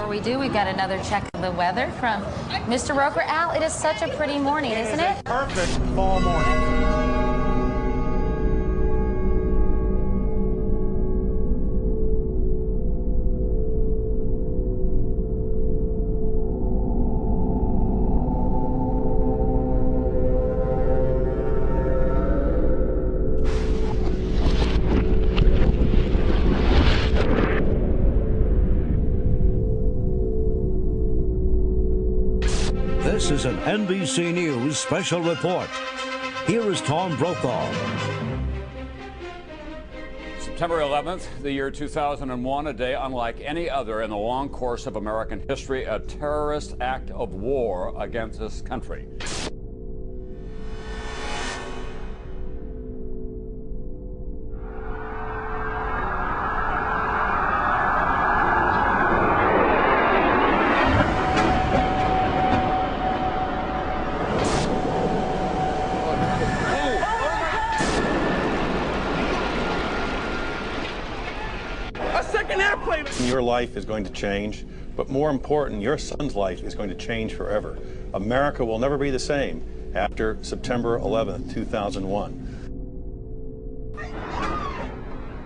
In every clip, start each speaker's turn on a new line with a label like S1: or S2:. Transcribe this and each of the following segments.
S1: before we do, we've got another check of the weather from Mr. Roker. Al, it is such a pretty morning, isn't it?
S2: Perfect fall morning.
S3: This is an NBC News special report. Here is Tom Brokaw.
S4: September 11th, the year 2001, a day unlike any other in the long course of American history, a terrorist act of war against this country.
S5: Your life is going to change, but more important, your son's life is going to change forever. America will never be the same after September 11th, 2001.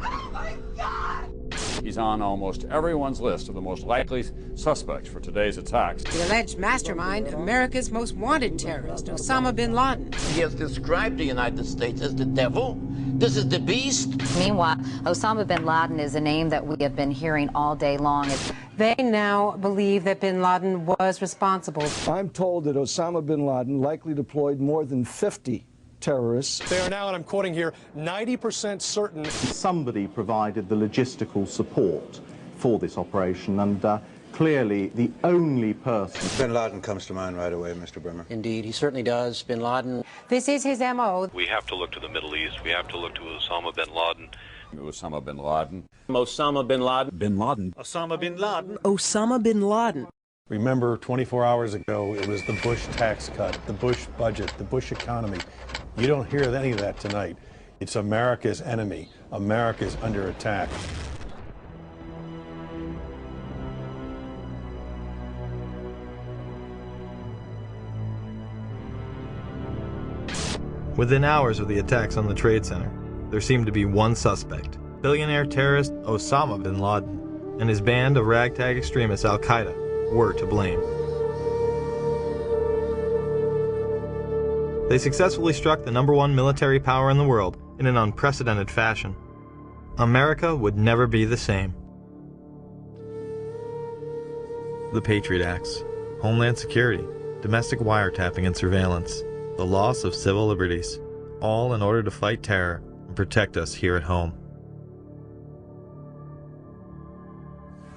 S4: Oh my God! He's on almost everyone's list of the most likely suspects for today's attacks.
S6: The alleged mastermind, America's most wanted terrorist, Osama bin Laden.
S7: He has described the United States as the devil. This is the beast.
S1: Meanwhile, Osama bin Laden is a name that we have been hearing all day long.
S6: They now believe that bin Laden was responsible.
S8: I'm told that Osama bin Laden likely deployed more than 50 terrorists.
S2: They are now, and I'm quoting here, 90% certain.
S9: Somebody provided the logistical support for this operation, and clearly the only person.
S10: Bin Laden comes to mind right away, Mr. Brimmer.
S7: Indeed, he certainly does. Bin Laden.
S6: This is his M.O.
S11: We have to look to the Middle East. We have to look to Osama bin Laden.
S4: Osama bin Laden.
S7: Osama bin Laden.
S3: Bin Laden.
S2: Osama bin Laden.
S6: Osama bin Laden.
S5: Remember, 24 hours ago, it was the Bush tax cut, the Bush budget, the Bush economy. You don't hear any of that tonight. It's America's enemy. America's under attack.
S12: Within hours of the attacks on the Trade Center, there seemed to be one suspect, billionaire terrorist Osama bin Laden, and his band of ragtag extremists Al-Qaeda were to blame. They successfully struck the #1 military power in the world in an unprecedented fashion. America would never be the same. The Patriot Acts, Homeland Security, domestic wiretapping and surveillance, the loss of civil liberties, all in order to fight terror and protect us here at home.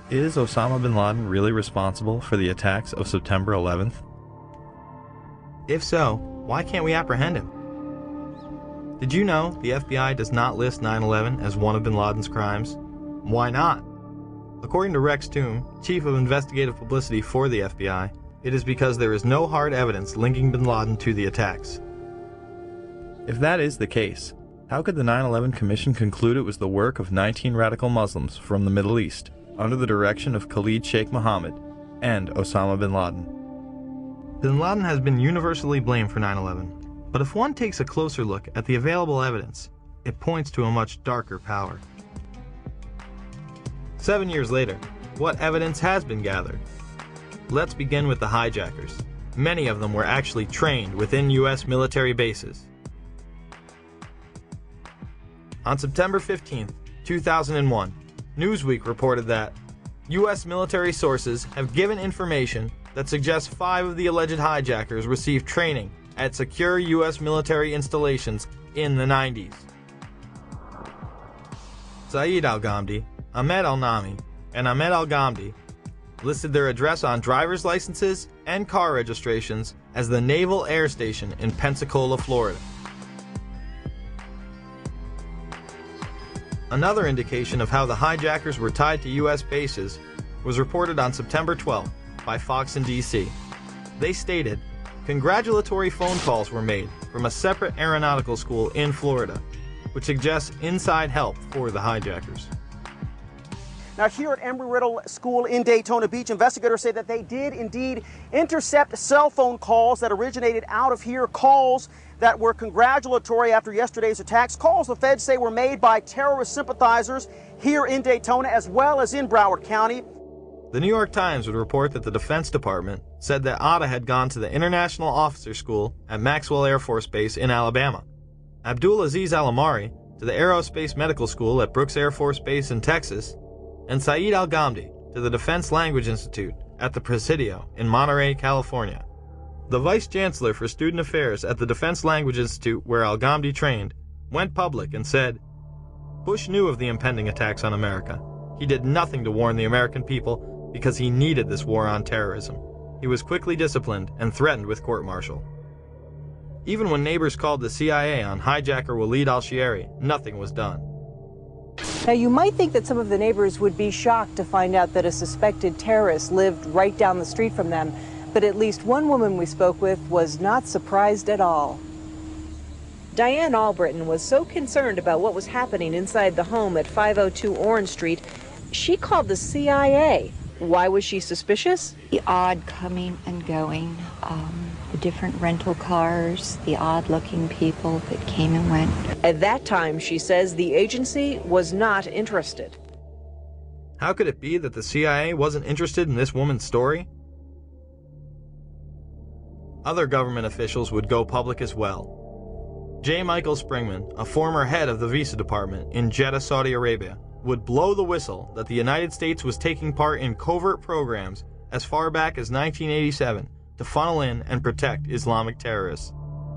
S12: Is Osama bin Laden really responsible for the attacks of September 11th? If so, why can't we apprehend him? Did you know the FBI does not list 9/11 as one of bin Laden's crimes? Why not? According to Rex Toome, Chief of Investigative Publicity for the FBI, it is because there is no hard evidence linking bin Laden to the attacks. If that is the case, how could the 9/11 Commission conclude it was the work of 19 radical Muslims from the Middle East, under the direction of Khalid Sheikh Mohammed and Osama bin Laden? Bin Laden has been universally blamed for 9/11, but if one takes a closer look at the available evidence, it points to a much darker power. 7 years later, what evidence has been gathered? Let's begin with the hijackers. Many of them were actually trained within U.S. military bases. On September 15, 2001, Newsweek reported that U.S. military sources have given information that suggests 5 of the alleged hijackers received training at secure U.S. military installations in the 90s. Saeed al-Ghamdi, Ahmed al-Nami, and Ahmed al-Ghamdi listed their address on driver's licenses and car registrations as the Naval Air Station in Pensacola, Florida. Another indication of how the hijackers were tied to U.S. bases was reported on September 12th by Fox in D.C. They stated, congratulatory phone calls were made from a separate aeronautical school in Florida, which suggests inside help for the hijackers.
S13: Now, here at Embry-Riddle School in Daytona Beach, investigators say that they did indeed intercept cell phone calls that originated out of here, calls that were congratulatory after yesterday's attacks, calls the feds say were made by terrorist sympathizers here in Daytona as well as in Broward County.
S12: The New York Times would report that the Defense Department said that Atta had gone to the International Officer School at Maxwell Air Force Base in Alabama, Abdul Aziz Al-Amari to the Aerospace Medical School at Brooks Air Force Base in Texas, and Saeed Al-Ghamdi to the Defense Language Institute at the Presidio in Monterey, California. The Vice Chancellor for Student Affairs at the Defense Language Institute, where Al-Ghamdi trained, went public and said, "Bush knew of the impending attacks on America. He did nothing to warn the American people because he needed this war on terrorism. He was quickly disciplined and threatened with court-martial." Even when neighbors called the CIA on hijacker Walid al-Shiari, nothing was done.
S14: Now, you might think that some of the neighbors would be shocked to find out that a suspected terrorist lived right down the street from them, but at least one woman we spoke with was not surprised at all. Diane Albritton was so concerned about what was happening inside the home at 502 Orange Street, she called the CIA. Why was she suspicious?
S15: The odd coming and going, the different rental cars, the odd-looking people that came and went.
S14: At that time, she says, the agency was not interested.
S12: How could it be that the CIA wasn't interested in this woman's story? Other government officials would go public as well. J. Michael Springman, a former head of the Visa Department in Jeddah, Saudi Arabia, would blow the whistle that the United States was taking part in covert programs as far back as 1987 to funnel in and protect Islamic terrorists.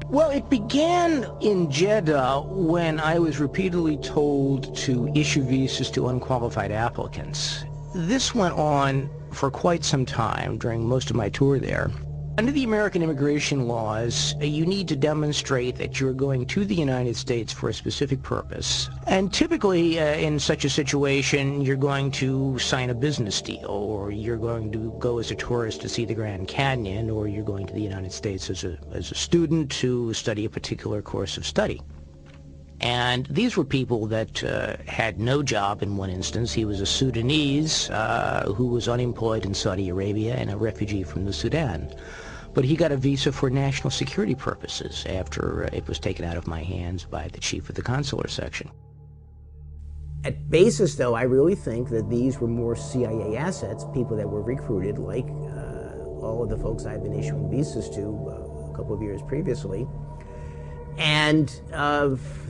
S16: Well, it began in Jeddah when I was repeatedly told to issue visas to unqualified applicants. This went on for quite some time during most of my tour there. Under the American immigration laws, you need to demonstrate that you're going to the United States for a specific purpose. And typically, in such a situation, you're going to sign a business deal, or you're going to go as a tourist to see the Grand Canyon, or you're going to the United States as a student to study a particular course of study. And these were people that had no job in one instance. He was a Sudanese who was unemployed in Saudi Arabia and a refugee from the Sudan. But he got a visa for national security purposes after it was taken out of my hands by the chief of the consular section.
S17: At basis, though, I really think that these were more CIA assets, people that were recruited, like all of the folks I've been issuing visas to a couple of years previously. And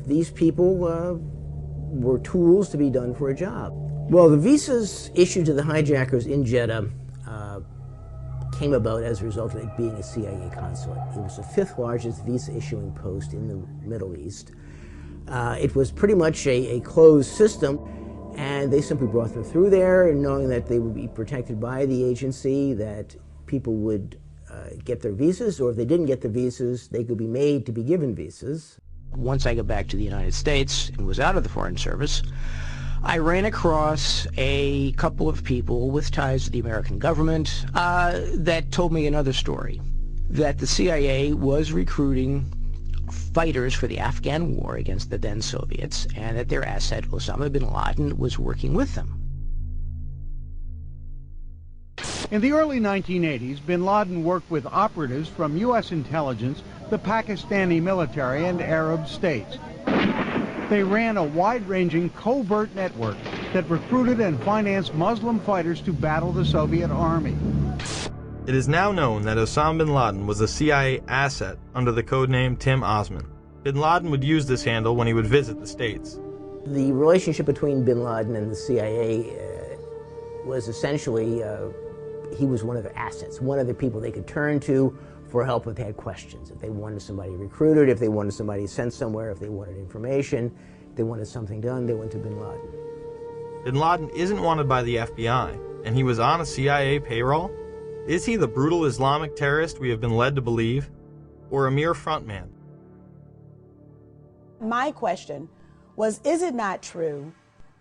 S17: these people were tools to be done for a job. Well, the visas issued to the hijackers in Jeddah came about as a result of it being a CIA consulate. It was the 5th largest visa issuing post in the Middle East. It was pretty much a closed system, and they simply brought them through there, knowing that they would be protected by the agency, that people would get their visas, or if they didn't get the visas, they could be made to be given visas.
S16: Once I got back to the United States and was out of the Foreign Service, I ran across a couple of people with ties to the American government that told me another story, that the CIA was recruiting fighters for the Afghan war against the then Soviets, and that their asset, Osama bin Laden, was working with them.
S18: In the early 1980s, bin Laden worked with operatives from U.S. intelligence, the Pakistani military, and Arab states. They ran a wide-ranging covert network that recruited and financed Muslim fighters to battle the Soviet army.
S12: It is now known that Osama bin Laden was a CIA asset under the codename Tim Osman. Bin Laden would use this handle when he would visit the States.
S17: The relationship between bin Laden and the CIA was essentially, he was one of their assets, one of the people they could turn to for help if they had questions. If they wanted somebody recruited, if they wanted somebody sent somewhere, if they wanted information, if they wanted something done, they went to bin Laden.
S12: Bin Laden isn't wanted by the FBI, and he was on a CIA payroll? Is he the brutal Islamic terrorist we have been led to believe, or a mere frontman?
S19: My question was, is it not true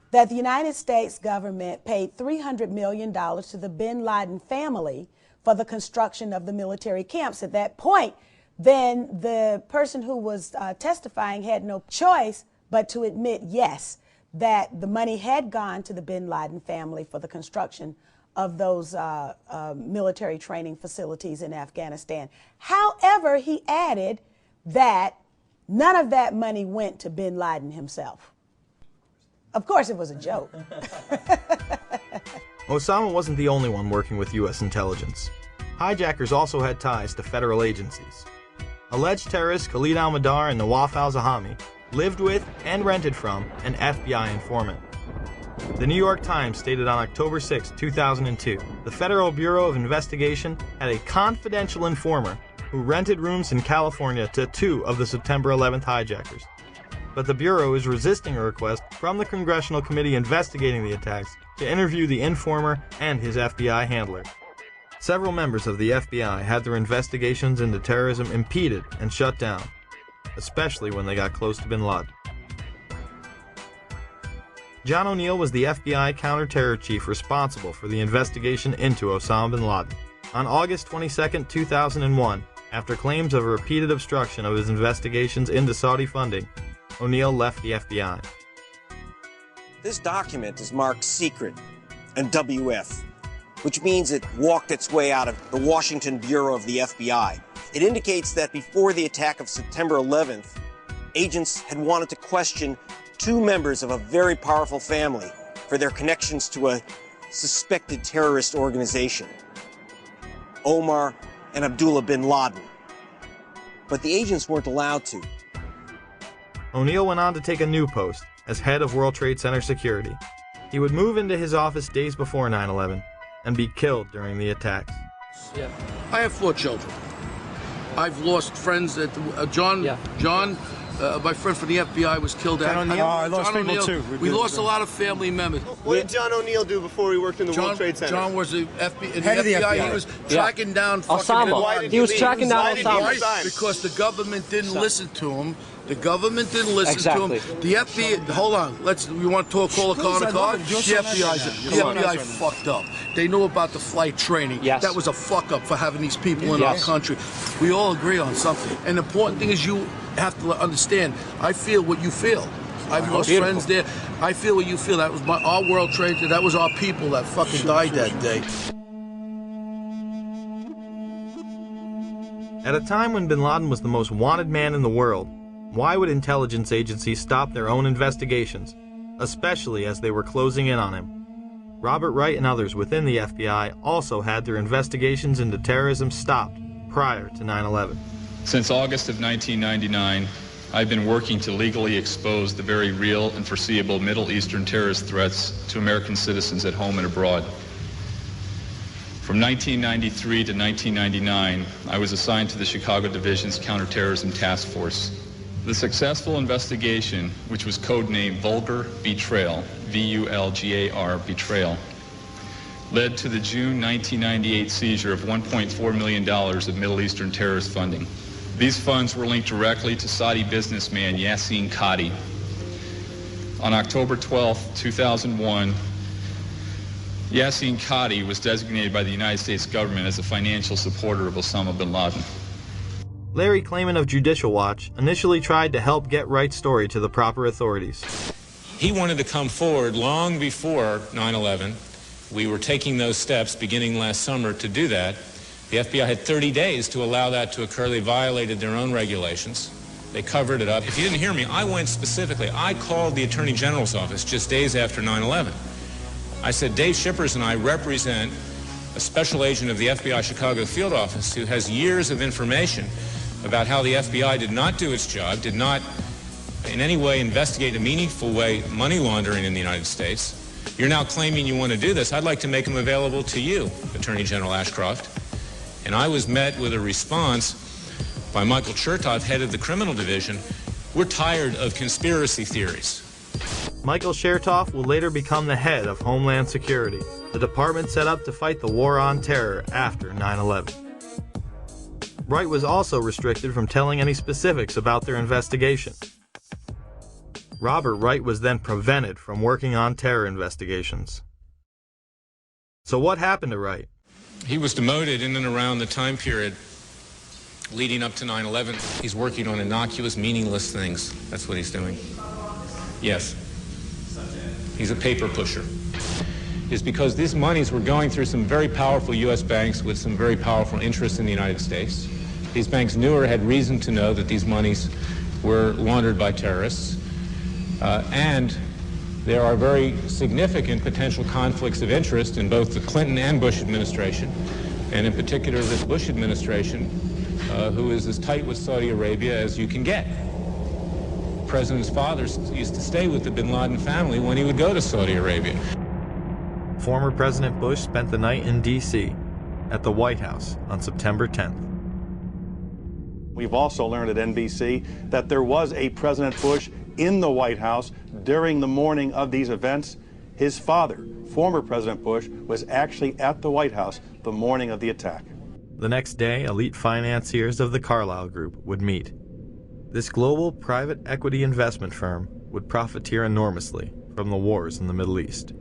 S19: that the United States government paid $300 million to the bin Laden family for the construction of the military camps? At that point, then the person who was testifying had no choice but to admit, yes, that the money had gone to the bin Laden family for the construction of those military training facilities in Afghanistan. However, he added that none of that money went to bin Laden himself. Of course, it was a joke.
S12: Osama wasn't the only one working with U.S. intelligence. Hijackers also had ties to federal agencies. Alleged terrorists Khalid al-Mihdhar and Nawaf al-Zahami lived with and rented from an FBI informant. The New York Times stated on October 6, 2002, the Federal Bureau of Investigation had a confidential informer who rented rooms in California to 2 of the September 11th hijackers. But the Bureau is resisting a request from the Congressional Committee investigating the attacks to interview the informer and his FBI handler. Several members of the FBI had their investigations into terrorism impeded and shut down, especially when they got close to bin Laden. John O'Neill was the FBI counter-terror chief responsible for the investigation into Osama bin Laden. On August 22, 2001, after claims of a repeated obstruction of his investigations into Saudi funding, O'Neill left the FBI.
S20: This document is marked secret and WF, which means it walked its way out of the Washington Bureau of the FBI. It indicates that before the attack of September 11th, agents had wanted to question 2 members of a very powerful family for their connections to a suspected terrorist organization, Omar and Abdullah bin Laden. But the agents weren't allowed to.
S12: O'Neill went on to take a new post as head of World Trade Center security. He would move into his office days before 9/11 and be killed during the attacks.
S21: Yeah. I have 4 children. I've lost friends at John, my friend from the FBI was killed.
S2: John O'Neill? I lost
S21: John
S2: people
S21: O'Neill.
S2: too.
S21: We lost a lot of family members.
S22: What did John O'Neill do before he worked in the World Trade Center?
S21: John was the FBI.
S22: Head of the FBI.
S21: He was tracking down fucking
S22: Osama. Why did he was leave? Tracking down Osama.
S21: Why? Because the government didn't listen to him. The government didn't listen to him. The FBI. Hold on. We want to call a car to car. The FBI fucked up. They knew about the flight training.
S23: Yes.
S21: That was a fuck up for having these people in our country. We all agree on something. And the important thing is you have to understand. I feel what you feel. I've lost friends there. I feel what you feel. That was our World Trade. That was our people that fucking died that day.
S12: At a time when bin Laden was the most wanted man in the world, why would intelligence agencies stop their own investigations, especially as they were closing in on him? Robert Wright and others within the FBI also had their investigations into terrorism stopped prior to 9/11.
S24: Since August of 1999, I've been working to legally expose the very real and foreseeable Middle Eastern terrorist threats to American citizens at home and abroad. From 1993 to 1999, I was assigned to the Chicago Division's Counterterrorism Task Force. The successful investigation, which was codenamed Vulgar Betrayal, V-U-L-G-A-R, Betrayal, led to the June 1998 seizure of $1.4 million of Middle Eastern terrorist funding. These funds were linked directly to Saudi businessman Yassin Qadi. On October 12, 2001, Yassin Qadi was designated by the United States government as a financial supporter of Osama bin Laden.
S12: Larry Klayman of Judicial Watch initially tried to help get Wright's story to the proper authorities.
S25: He wanted to come forward long before 9/11. We were taking those steps beginning last summer to do that. The FBI had 30 days to allow that to occur. They violated their own regulations. They covered it up. If you didn't hear me, I went specifically. I called the Attorney General's office just days after 9/11. I said, Dave Shippers and I represent a special agent of the FBI Chicago field office who has years of information about how the FBI did not do its job, did not in any way investigate in a meaningful way money laundering in the United States. You're now claiming you want to do this. I'd like to make them available to you, Attorney General Ashcroft. And I was met with a response by Michael Chertoff, head of the criminal division. We're tired of conspiracy theories.
S12: Michael Chertoff will later become the head of Homeland Security, the department set up to fight the war on terror after 9/11. Wright was also restricted from telling any specifics about their investigation. Robert Wright was then prevented from working on terror investigations. So what happened to Wright?
S25: He was demoted in and around the time period leading up to 9/11. He's working on innocuous, meaningless things. That's what he's doing. Yes. he's a paper pusher, is because these monies were going through some very powerful U.S. banks with some very powerful interests in the United States. These banks knew or had reason to know that these monies were laundered by terrorists, and there are very significant potential conflicts of interest in both the Clinton and Bush administration, and in particular this Bush administration, who is as tight with Saudi Arabia as you can get. The president's father used to stay with the bin Laden family when he would go to Saudi Arabia.
S12: Former President Bush spent the night in D.C. at the White House on September 10th.
S5: We've also learned at NBC that there was a President Bush in the White House during the morning of these events. His father, former President Bush, was actually at the White House the morning of the attack.
S12: The next day, elite financiers of the Carlyle Group would meet. This global private equity investment firm would profiteer enormously from the wars in the Middle East.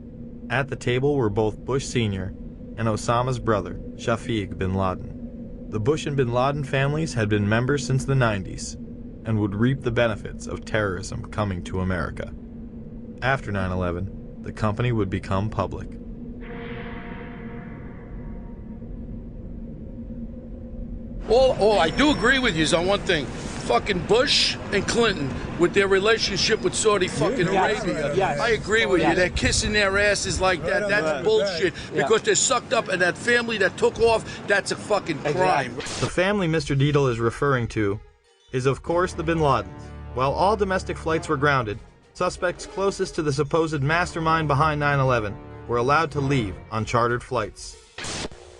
S12: At the table were both Bush Sr. and Osama's brother, Shafiq bin Laden. The Bush and bin Laden families had been members since the 90s and would reap the benefits of terrorism coming to America. After 9/11, the company would become public.
S21: All I do agree with you is on one thing. Fucking Bush and Clinton with their relationship with Saudi fucking Arabia.
S17: Yes.
S21: I agree with you. They're kissing their asses like that. That's bullshit. Because they're sucked up, and that family that took off, that's a fucking crime.
S12: The family Mr. Deedle is referring to is, of course, the bin Ladens. While all domestic flights were grounded, suspects closest to the supposed mastermind behind 9/11 were allowed to leave on chartered flights.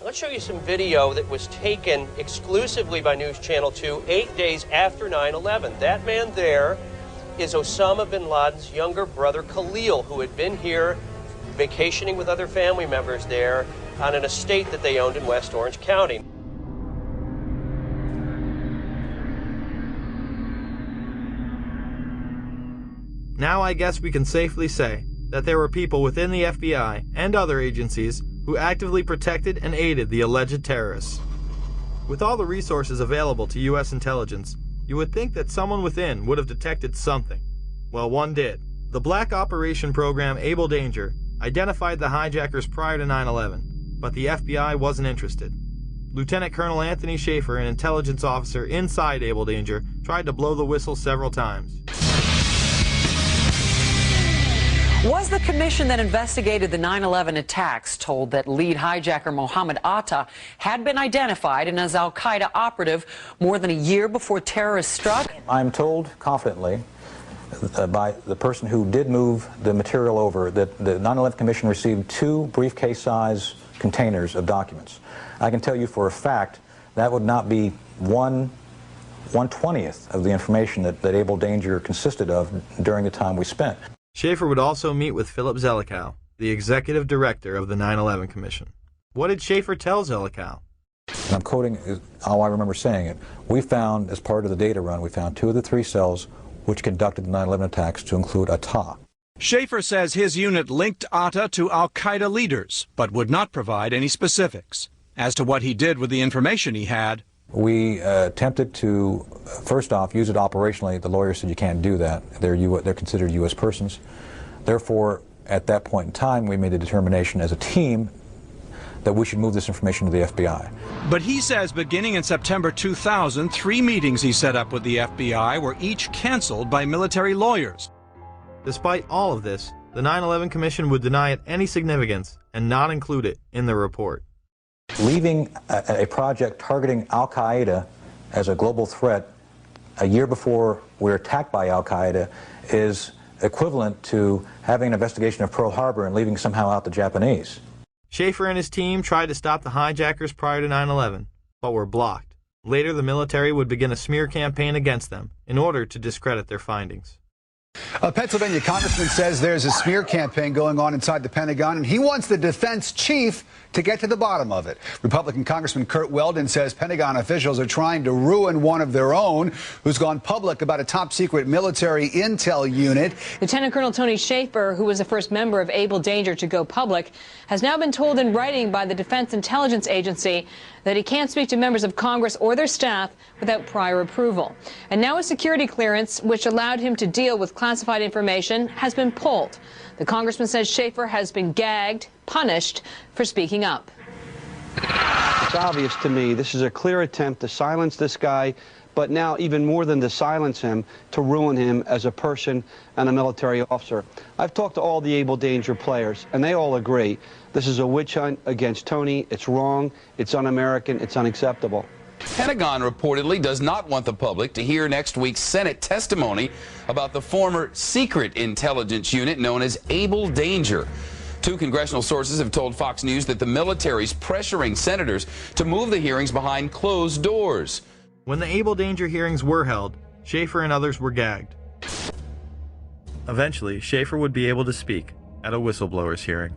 S1: Let's show you some video that was taken exclusively by News Channel 2 8 days after 9/11. That man there is Osama bin Laden's younger brother Khalil, who had been here vacationing with other family members there on an estate that they owned in West Orange County.
S12: Now I guess we can safely say that there were people within the FBI and other agencies who actively protected and aided the alleged terrorists. With all the resources available to U.S. intelligence, you would think that someone within would have detected something. Well, one did. The Black Operation Program Able Danger identified the hijackers prior to 9/11, but the FBI wasn't interested. Lieutenant Colonel Anthony Schaefer, an intelligence officer inside Able Danger, tried to blow the whistle several times.
S8: Was the commission that investigated the 9/11 attacks told that lead hijacker Mohammed Atta had been identified and as al-Qaeda operative more than a year before terrorists struck?
S9: I'm told confidently by the person who did move the material over that the 9/11 commission received 2 briefcase-size containers of documents. I can tell you for a fact that would not be 1/20th of the information that Able Danger consisted of during the time we spent.
S12: Schaefer would also meet with Philip Zelikow, the executive director of the 9/11 Commission. What did Schaefer tell Zelikow?
S9: And I'm quoting how I remember saying it. We found, as part of the data run, we found 2 of the 3 cells which conducted the 9/11 attacks to include Atta.
S10: Schaefer says his unit linked Atta to al-Qaeda leaders, but would not provide any specifics. As to what he did with the information he had,
S9: we attempted to, first off, use it operationally. The lawyer said you can't do that. They're considered U.S. persons. Therefore, at that point in time, we made a determination as a team that we should move this information to the FBI.
S10: But he says beginning in September 2000, 3 meetings he set up with the FBI were each canceled by military lawyers.
S12: Despite all of this, the 9/11 Commission would deny it any significance and not include it in the report.
S9: Leaving a project targeting al-Qaeda as a global threat a year before we're attacked by al-Qaeda is equivalent to having an investigation of Pearl Harbor and leaving somehow out the Japanese.
S12: Schaefer and his team tried to stop the hijackers prior to 9/11, but were blocked. Later, the military would begin a smear campaign against them in order to discredit their findings.
S23: A Pennsylvania congressman says there's a smear campaign going on inside the Pentagon, and he wants the defense chief to get to the bottom of it. Republican Congressman Kurt Weldon says Pentagon officials are trying to ruin one of their own who's gone public about a top-secret military intel unit.
S26: Lieutenant Colonel Tony Schaefer, who was the first member of Able Danger to go public, has now been told in writing by the Defense Intelligence Agency that he can't speak to members of Congress or their staff without prior approval. And now a security clearance which allowed him to deal with classified information has been pulled. The congressman says Schaefer has been gagged, punished for speaking up.
S3: It's obvious to me this is a clear attempt to silence this guy, but now even more than to silence him, to ruin him as a person and a military officer. I've talked to all the Able Danger players, and they all agree this is a witch hunt against Tony. It's wrong, it's un-American, it's unacceptable.
S4: Pentagon reportedly does not want the public to hear next week's Senate testimony about the former secret intelligence unit known as Able Danger. Two congressional sources have told Fox News that the military's pressuring senators to move the hearings behind closed doors.
S12: When the Able Danger hearings were held, Schaefer and others were gagged. Eventually, Schaefer would be able to speak at a whistleblower's hearing.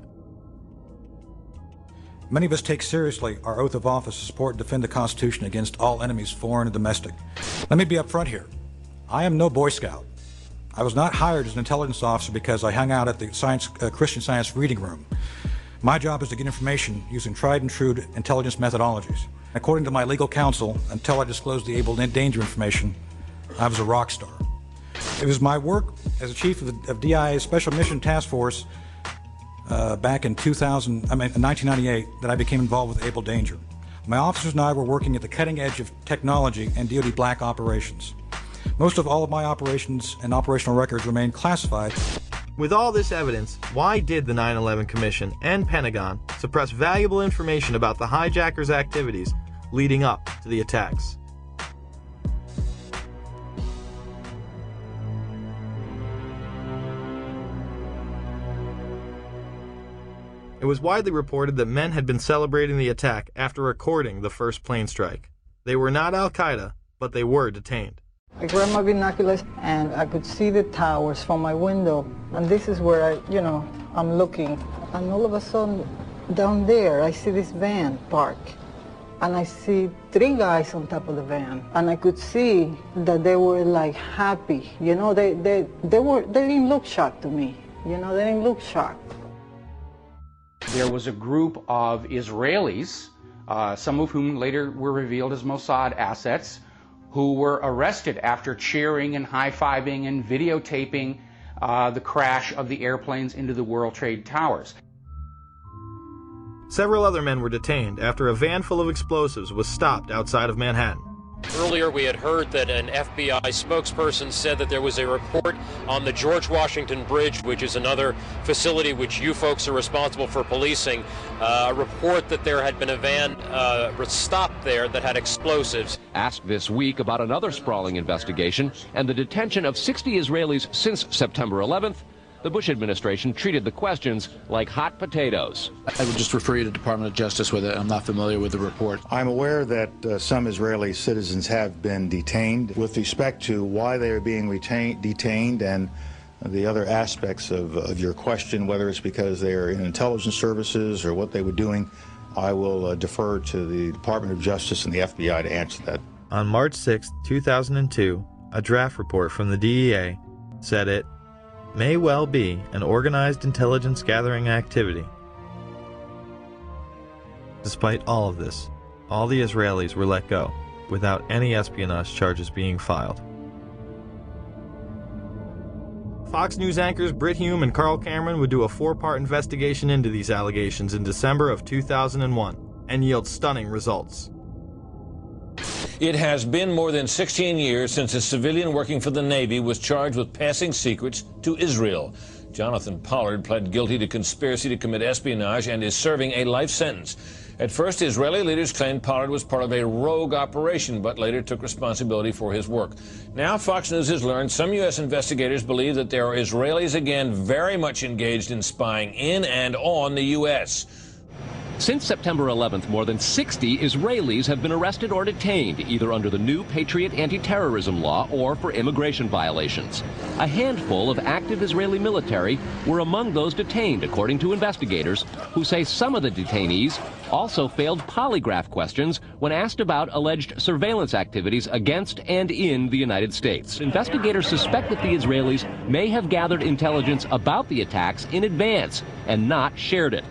S9: Many of us take seriously our oath of office to support and defend the Constitution against all enemies, foreign and domestic. Let me be upfront here. I am no Boy Scout. I was not hired as an intelligence officer because I hung out at the Christian Science reading room. My job is to get information using tried and true intelligence methodologies. According to my legal counsel, until I disclosed the Able Danger information, I was a rock star. It was my work as a chief of DIA's Special Mission Task Force back in 1998 that I became involved with Able Danger. My officers and I were working at the cutting edge of technology and DoD black operations. Most of all of my operations and operational records remain classified.
S12: With all this evidence, why did the 9/11 Commission and Pentagon suppress valuable information about the hijackers' activities leading up to the attacks? It was widely reported that men had been celebrating the attack after recording the first plane strike. They were not Al-Qaeda, but they were detained.
S6: I grabbed my binoculars and I could see the towers from my window. And this is where I'm looking. And all of a sudden, down there, I see this van park. And I see 3 guys on top of the van. And I could see that they were like happy. They didn't look shocked to me. They didn't look shocked.
S7: There was a group of Israelis, some of whom later were revealed as Mossad assets, who were arrested after cheering and high-fiving and videotaping the crash of the airplanes into the World Trade Towers.
S12: Several other men were detained after a van full of explosives was stopped outside of Manhattan.
S11: Earlier, we had heard that an FBI spokesperson said that there was a report on the George Washington Bridge, which is another facility which you folks are responsible for policing, a report that there had been a van stopped there that had explosives.
S13: Asked this week about another sprawling investigation and the detention of 60 Israelis since September 11th, the Bush administration treated the questions like hot potatoes.
S21: I would just refer you to the Department of Justice with it. I'm not familiar with the report.
S5: I'm aware that some Israeli citizens have been detained. With respect to why they are being detained and the other aspects of your question, whether it's because they are in intelligence services or what they were doing, I will defer to the Department of Justice and the FBI to answer that.
S12: On March 6, 2002, a draft report from the DEA said it may well be an organized intelligence gathering activity. Despite all of this, all the Israelis were let go without any espionage charges being filed. Fox News anchors Britt Hume and Carl Cameron would do a 4-part investigation into these allegations in December of 2001 and yield stunning results.
S27: It has been more than 16 years since a civilian working for the Navy was charged with passing secrets to Israel. Jonathan Pollard pled guilty to conspiracy to commit espionage and is serving a life sentence. At first, Israeli leaders claimed Pollard was part of a rogue operation, but later took responsibility for his work. Now, Fox News has learned some U.S. investigators believe that there are Israelis again very much engaged in spying in and on the U.S.
S13: Since September 11th, more than 60 Israelis have been arrested or detained, either under the new Patriot anti-terrorism law or for immigration violations. A handful of active Israeli military were among those detained, according to investigators, who say some of the detainees also failed polygraph questions when asked about alleged surveillance activities against and in the United States. Investigators suspect that the Israelis may have gathered intelligence about the attacks in advance and not shared it.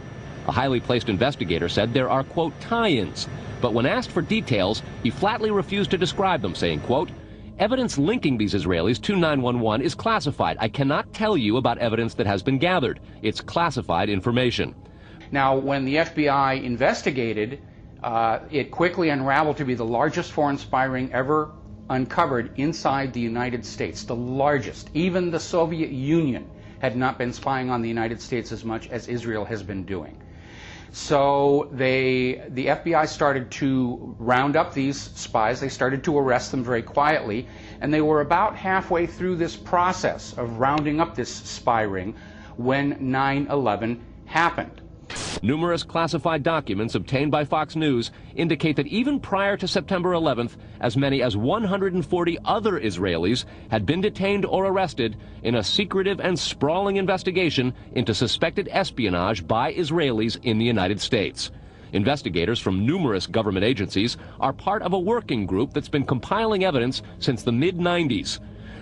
S13: A highly placed investigator said there are, quote, tie-ins, but when asked for details, he flatly refused to describe them, saying, quote, Evidence linking these Israelis to 911 is classified. I cannot tell you about evidence that has been gathered. It's classified information.
S7: Now, when the FBI investigated, it quickly unraveled to be the largest foreign spy ring ever uncovered inside the United States, the largest. Even the Soviet Union had not been spying on the United States as much as Israel has been doing. So the FBI started to round up these spies. They started to arrest them very quietly, and they were about halfway through this process of rounding up this spy ring when 9/11 happened.
S13: Numerous classified documents obtained by Fox News indicate that even prior to September 11th, as many as 140 other Israelis had been detained or arrested in a secretive and sprawling investigation into suspected espionage by Israelis in the United States. Investigators from numerous government agencies are part of a working group that's been compiling evidence since the mid-90s.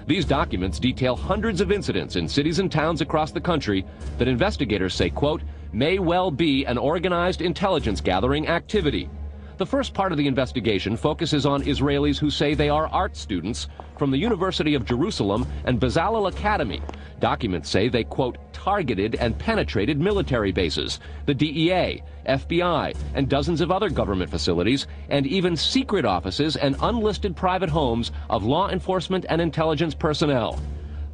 S13: These documents detail hundreds of incidents in cities and towns across the country that investigators say, quote, may well be an organized intelligence gathering activity. The first part of the investigation focuses on Israelis who say they are art students from the University of Jerusalem and Bezalel Academy. Documents say they, quote, targeted and penetrated military bases, the DEA, FBI, and dozens of other government facilities, and even secret offices and unlisted private homes of law enforcement and intelligence personnel.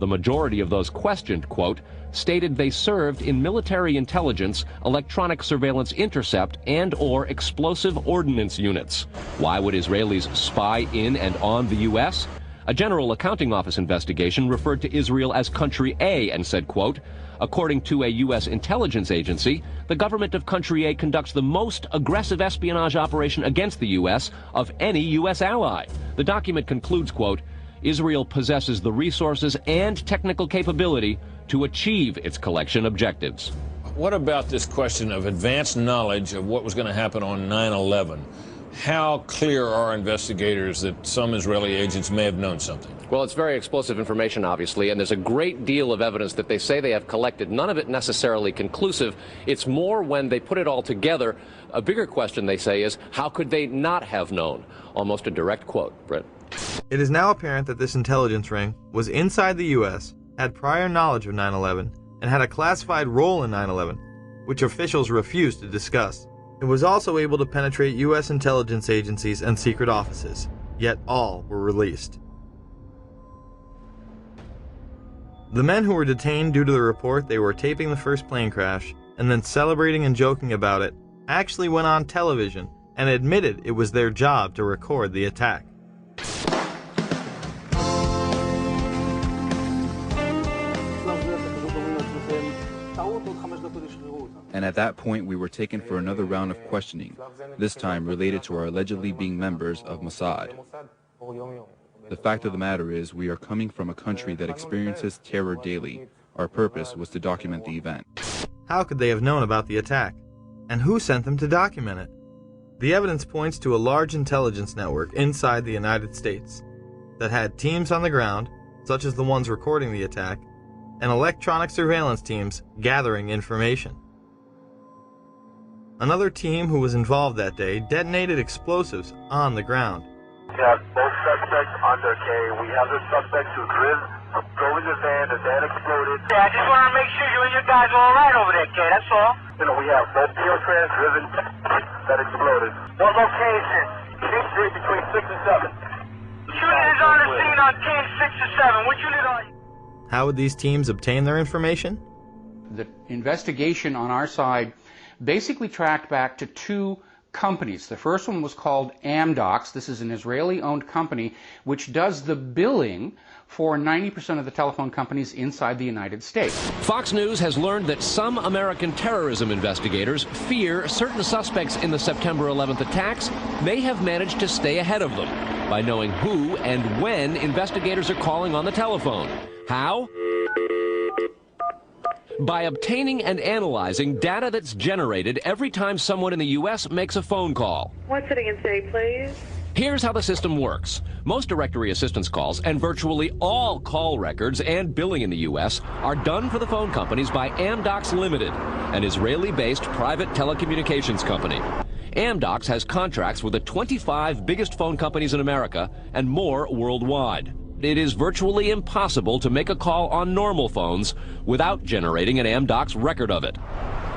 S13: The majority of those questioned, quote, stated they served in military intelligence, electronic surveillance intercept, and or explosive ordnance units. Why would Israelis spy in and on the U.S.? A General Accounting Office investigation referred to Israel as Country A and said, quote, according to a U.S. intelligence agency, the government of Country A conducts the most aggressive espionage operation against the U.S. of any U.S. ally. The document concludes, quote, Israel possesses the resources and technical capability to achieve its collection objectives.
S27: What about this question of advanced knowledge of what was going to happen on 9/11? How clear are investigators that some Israeli agents may have known something?
S2: Well, it's very explosive information, obviously, and there's a great deal of evidence that they say they have collected, none of it necessarily conclusive. It's more when they put it all together. A bigger question, they say, is how could they not have known? Almost a direct quote, Brett.
S12: It is now apparent that this intelligence ring was inside the U.S., had prior knowledge of 9/11, and had a classified role in 9/11, which officials refused to discuss. It was also able to penetrate U.S. intelligence agencies and secret offices, yet all were released. The men who were detained due to the report they were taping the first plane crash and then celebrating and joking about it actually went on television and admitted it was their job to record the attack.
S14: And at that point, we were taken for another round of questioning, this time related to our allegedly being members of Mossad. The fact of the matter is, we are coming from a country that experiences terror daily. Our purpose was to document the event.
S12: How could they have known about the attack? And who sent them to document it? The evidence points to a large intelligence network inside the United States that had teams on the ground, such as the ones recording the attack, and electronic surveillance teams gathering information. Another team who was involved that day detonated explosives on the ground.
S15: We have both suspects under K. We have the suspect who drove in the van, the van exploded.
S16: Yeah, I just want to make sure you and your guys are all right over there, K, that's all.
S15: You know, we have both Neotrans driven that exploded.
S16: What location?
S15: King Street between 6 and 7.
S16: Unit is on the scene on King 6 and 7. What unit are you?
S12: How would these teams obtain their information?
S7: The investigation on our side basically tracked back to two companies. The first one was called Amdocs. This is an Israeli-owned company which does the billing for 90% of the telephone companies inside the United States.
S13: Fox News has learned that some American terrorism investigators fear certain suspects in the September 11th attacks may have managed to stay ahead of them by knowing who and when investigators are calling on the telephone. How? By obtaining and analyzing data that's generated every time someone in the U.S. makes a phone call.
S18: One sitting in city, please.
S13: Here's how the system works. Most directory assistance calls and virtually all call records and billing in the U.S. are done for the phone companies by Amdocs Limited, an Israeli-based private telecommunications company. Amdocs has contracts with the 25 biggest phone companies in America and more worldwide. It is virtually impossible to make a call on normal phones without generating an Amdocs record of it.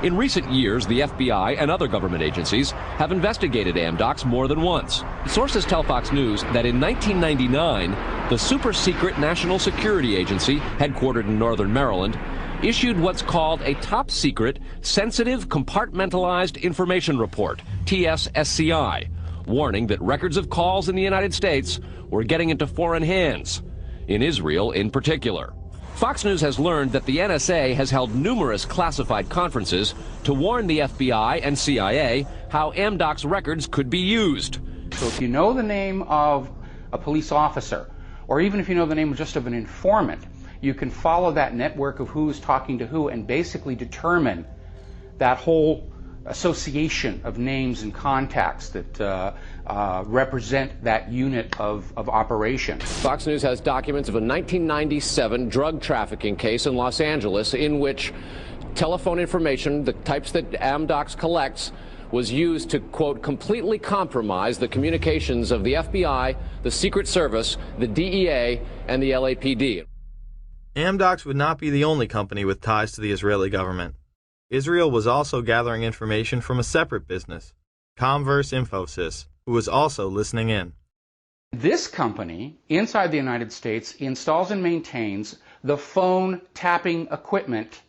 S13: In recent years, the FBI and other government agencies have investigated Amdocs more than once. Sources tell Fox News that in 1999, the super-secret National Security Agency, headquartered in northern Maryland, issued what's called a top-secret, sensitive, compartmentalized information report, TSSCI, warning that records of calls in the United States were getting into foreign hands, in Israel in particular. Fox News has learned that the NSA has held numerous classified conferences to warn the FBI and CIA how Amdocs records could be used.
S7: So if you know the name of a police officer, or even if you know the name just of an informant, you can follow that network of who's talking to who and basically determine that whole association of names and contacts that represent that unit of operation.
S2: Fox News has documents of a 1997 drug trafficking case in Los Angeles in which telephone information, the types that Amdocs collects, was used to, quote, completely compromise the communications of the FBI, the Secret Service, the DEA, and the LAPD.
S12: Amdocs would not be the only company with ties to the Israeli government. Israel was also gathering information from a separate business, Comverse Infosys, who was also listening in.
S7: This company, inside the United States, installs and maintains the phone tapping equipment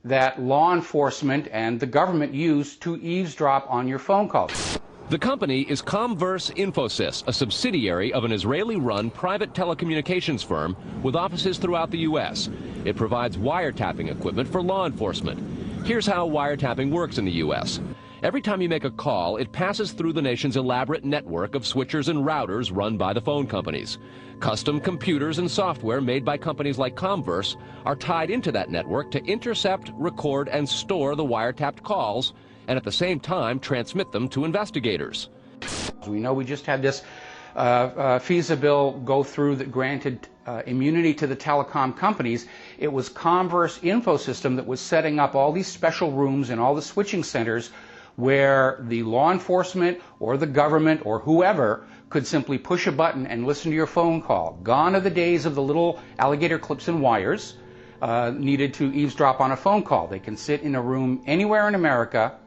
S7: that law enforcement and the government use to eavesdrop on your phone calls.
S13: The company is Comverse Infosys, a subsidiary of an Israeli-run private telecommunications firm with offices throughout the U.S. It provides wiretapping equipment for law enforcement. Here's how wiretapping works in the U.S. Every time you make a call, it passes through the nation's elaborate network of switchers and routers run by the phone companies. Custom computers and software made by companies like Comverse are tied into that network to intercept, record, and store the wiretapped calls, and at the same time transmit them to investigators.
S7: We know we just had this FISA bill go through that granted immunity to the telecom companies. It was Comverse Infosystem that was setting up all these special rooms in all the switching centers where the law enforcement or the government or whoever could simply push a button and listen to your phone call. Gone are the days of the little alligator clips and wires needed to eavesdrop on a phone call. They can sit in a room anywhere in America,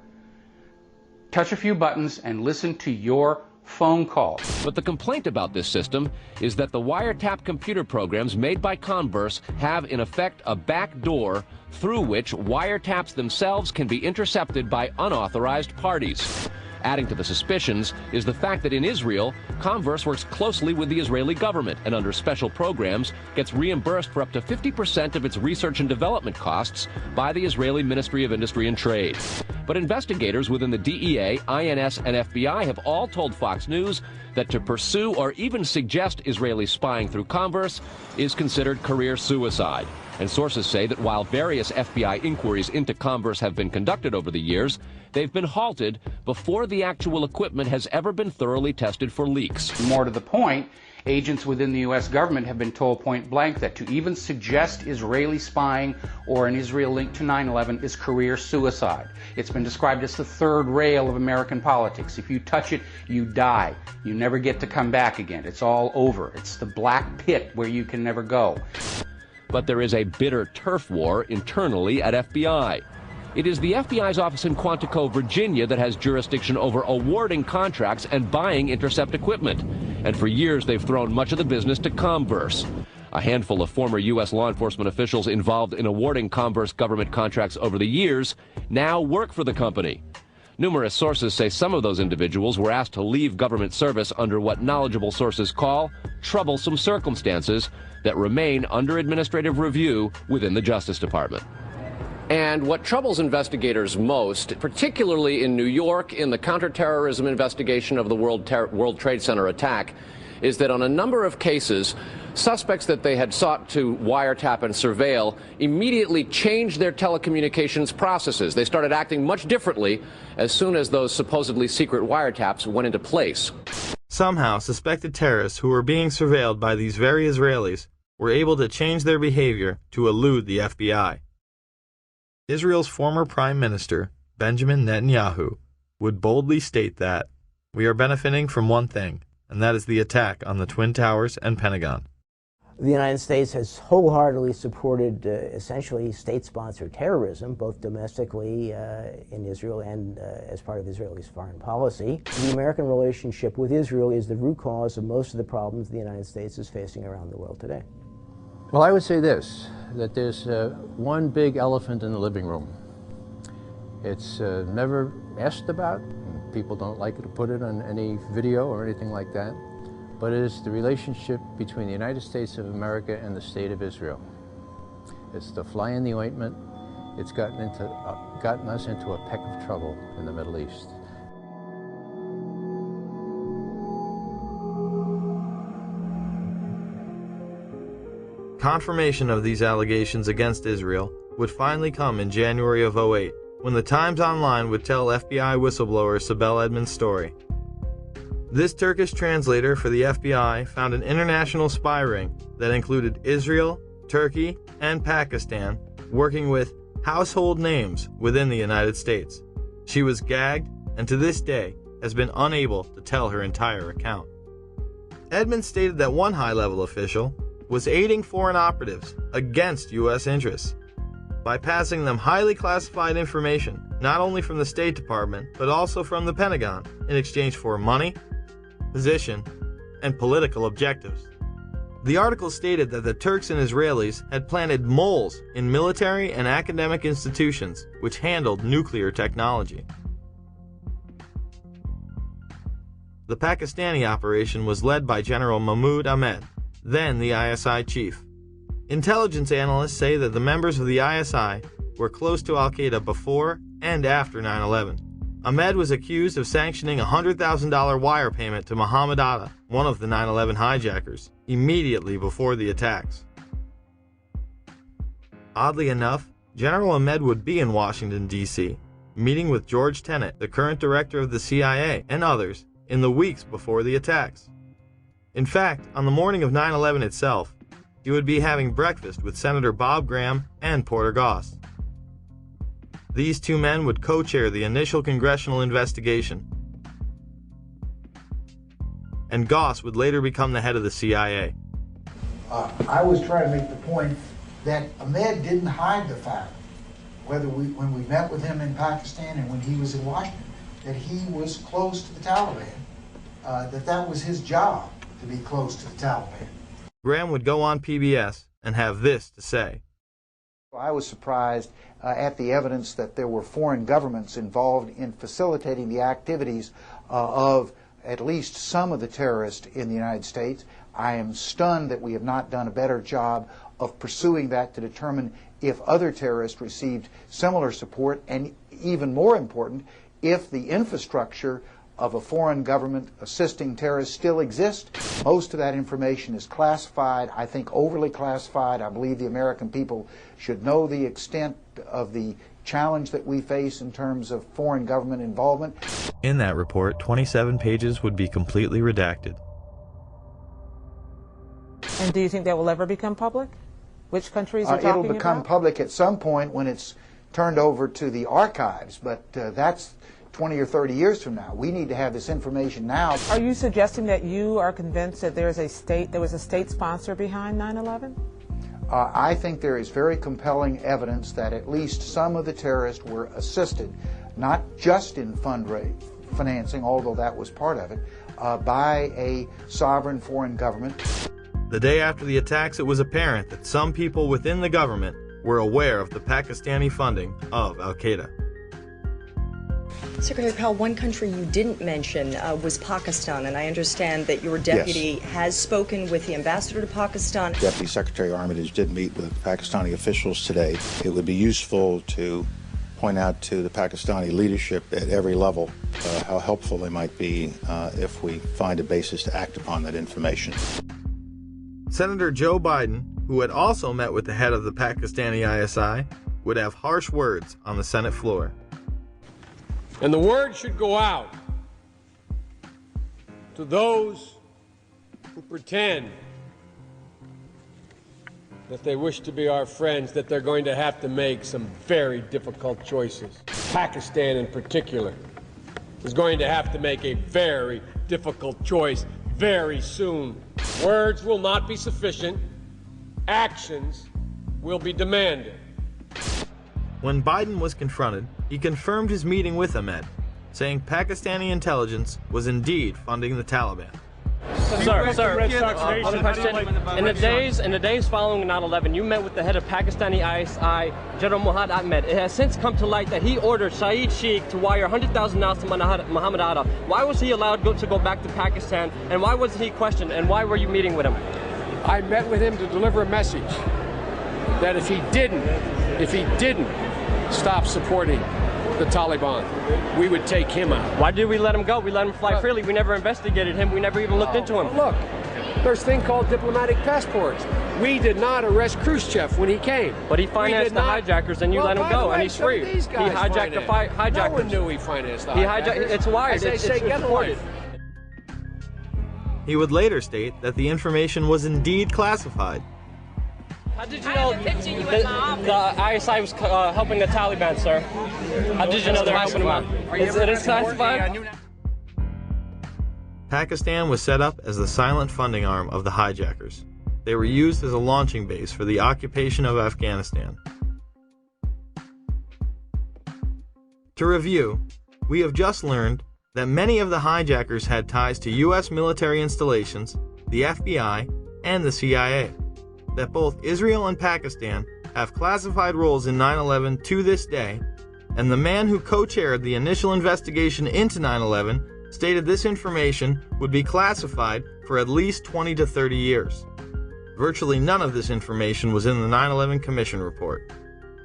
S7: touch a few buttons, and listen to your phone call.
S13: But the complaint about this system is that the wiretap computer programs made by Comverse have in effect a back door through which wiretaps themselves can be intercepted by unauthorized parties. Adding to the suspicions is the fact that in Israel, Comverse works closely with the Israeli government and under special programs gets reimbursed for up to 50% of its research and development costs by the Israeli Ministry of Industry and Trade. But investigators within the DEA, INS, and FBI have all told Fox News that to pursue or even suggest Israeli spying through Comverse is considered career suicide. And sources say that while various FBI inquiries into Comverse have been conducted over the years, they've been halted before the actual equipment has ever been thoroughly tested for leaks.
S7: More to the point, agents within the U.S. government have been told point blank that to even suggest Israeli spying or an Israel link to 9/11 is career suicide. It's been described as the third rail of American politics. If you touch it, you die. You never get to come back again. It's all over. It's the black pit where you can never go.
S13: But there is a bitter turf war internally at FBI. It is the FBI's office in Quantico, Virginia that has jurisdiction over awarding contracts and buying intercept equipment. And for years they've thrown much of the business to Comverse. A handful of former U.S. law enforcement officials involved in awarding Comverse government contracts over the years now work for the company. Numerous sources say some of those individuals were asked to leave government service under what knowledgeable sources call troublesome circumstances that remain under administrative review within the Justice Department.
S2: And what troubles investigators most, particularly in New York in the counterterrorism investigation of the World Trade Center attack, is that on a number of cases, suspects that they had sought to wiretap and surveil immediately changed their telecommunications processes. They started acting much differently as soon as those supposedly secret wiretaps went into place.
S12: Somehow, suspected terrorists who were being surveilled by these very Israelis were able to change their behavior to elude the FBI. Israel's former Prime Minister, Benjamin Netanyahu, would boldly state that we are benefiting from one thing, and that is the attack on the Twin Towers and Pentagon.
S17: The United States has wholeheartedly supported essentially state-sponsored terrorism, both domestically in Israel and as part of Israel's foreign policy. The American relationship with Israel is the root cause of most of the problems the United States is facing around the world today.
S18: Well, I would say this, that there's one big elephant in the living room. It's never asked about. People don't like to put it on any video or anything like that. But it is the relationship between the United States of America and the State of Israel. It's the fly in the ointment. It's gotten us into a peck of trouble in the Middle East.
S12: Confirmation of these allegations against Israel would finally come in January of 2008, when the Times Online would tell FBI whistleblower Sibel Edmonds' story. This Turkish translator for the FBI found an international spy ring that included Israel, Turkey, and Pakistan working with household names within the United States. She was gagged and to this day has been unable to tell her entire account. Edmonds stated that one high-level official was aiding foreign operatives against U.S. interests by passing them highly classified information, not only from the State Department, but also from the Pentagon, in exchange for money, position, and political objectives. The article stated that the Turks and Israelis had planted moles in military and academic institutions which handled nuclear technology. The Pakistani operation was led by General Mahmoud Ahmed, then the ISI chief. Intelligence analysts say that the members of the ISI were close to Al-Qaeda before and after 9/11. Ahmed was accused of sanctioning a $100,000 wire payment to Mohammed Atta, one of the 9/11 hijackers, immediately before the attacks. Oddly enough, General Ahmed would be in Washington, D.C., meeting with George Tenet, the current director of the CIA, and others, in the weeks before the attacks. In fact, on the morning of 9/11 itself, he would be having breakfast with Senator Bob Graham and Porter Goss. These two men would co-chair the initial congressional investigation, and Goss would later become the head of the CIA.
S19: I was trying to make the point that Ahmed didn't hide the fact, when we met with him in Pakistan and when he was in Washington, that he was close to the Taliban, that was his job, to be close to the Taliban.
S12: Graham would go on PBS and have this to say.
S19: I was surprised at the evidence that there were foreign governments involved in facilitating the activities of at least some of the terrorists in the United States. I am stunned that we have not done a better job of pursuing that to determine if other terrorists received similar support, and even more important, if the infrastructure of a foreign government assisting terrorists still exists. Most of that information is classified, I think overly classified. I believe the American people should know the extent of the challenge that we face in terms of foreign government involvement.
S12: In that report, 27 pages would be completely redacted.
S20: And do you think that will ever become public? Which countries are talking about?
S19: It'll become public at some point when it's turned over to the archives, but that's 20 or 30 years from now. We need to have this information now.
S20: Are you suggesting that you are convinced that there was a state sponsor behind 9/11?
S19: I think there is very compelling evidence that at least some of the terrorists were assisted, not just in financing, although that was part of it, by a sovereign foreign government.
S12: The day after the attacks, it was apparent that some people within the government were aware of the Pakistani funding of Al-Qaeda.
S22: Secretary Powell, one country you didn't mention was Pakistan, and I understand that your deputy has spoken with the ambassador to Pakistan.
S24: Deputy Secretary Armitage did meet with Pakistani officials today. It would be useful to point out to the Pakistani leadership at every level how helpful they might be if we find a basis to act upon that information.
S12: Senator Joe Biden, who had also met with the head of the Pakistani ISI, would have harsh words on the Senate floor.
S25: And the word should go out to those who pretend that they wish to be our friends, that they're going to have to make some very difficult choices. Pakistan in particular is going to have to make a very difficult choice very soon. Words will not be sufficient. Actions will be demanded.
S12: When Biden was confronted, he confirmed his meeting with Ahmed, saying Pakistani intelligence was indeed funding the Taliban.
S1: Sir, one question. In the days following 9/11, you met with the head of Pakistani ISI, General Muhammad Ahmed. It has since come to light that he ordered Saeed Sheikh to wire $100,000 to Muhammad Atta. Why was he allowed to go back to Pakistan, and why wasn't he questioned, and why were you meeting with him?
S25: I met with him to deliver a message that if he didn't stop supporting the Taliban, we would take him out.
S1: Why did we let him go? We let him fly freely. We never investigated him. We never even looked into him.
S25: Look, there's a thing called diplomatic passports. We did not arrest Khrushchev when he came.
S1: But he financed the hijackers, and you let him go, and he's free.
S25: He
S1: hijacked the hijackers.
S25: No one knew he financed the hijackers.
S1: It's wired.
S25: As they say, get a life.
S12: He would later state that the information was indeed classified.
S1: How did you know the ISI was helping the Taliban, sir? How did you know they're helping them out? It is classified?
S12: Pakistan was set up as the silent funding arm of the hijackers. They were used as a launching base for the occupation of Afghanistan. To review, we have just learned that many of the hijackers had ties to U.S. military installations, the FBI, and the CIA. That both Israel and Pakistan have classified roles in 9/11 to this day, and the man who co-chaired the initial investigation into 9/11 stated this information would be classified for at least 20 to 30 years. Virtually none of this information was in the 9/11 Commission report.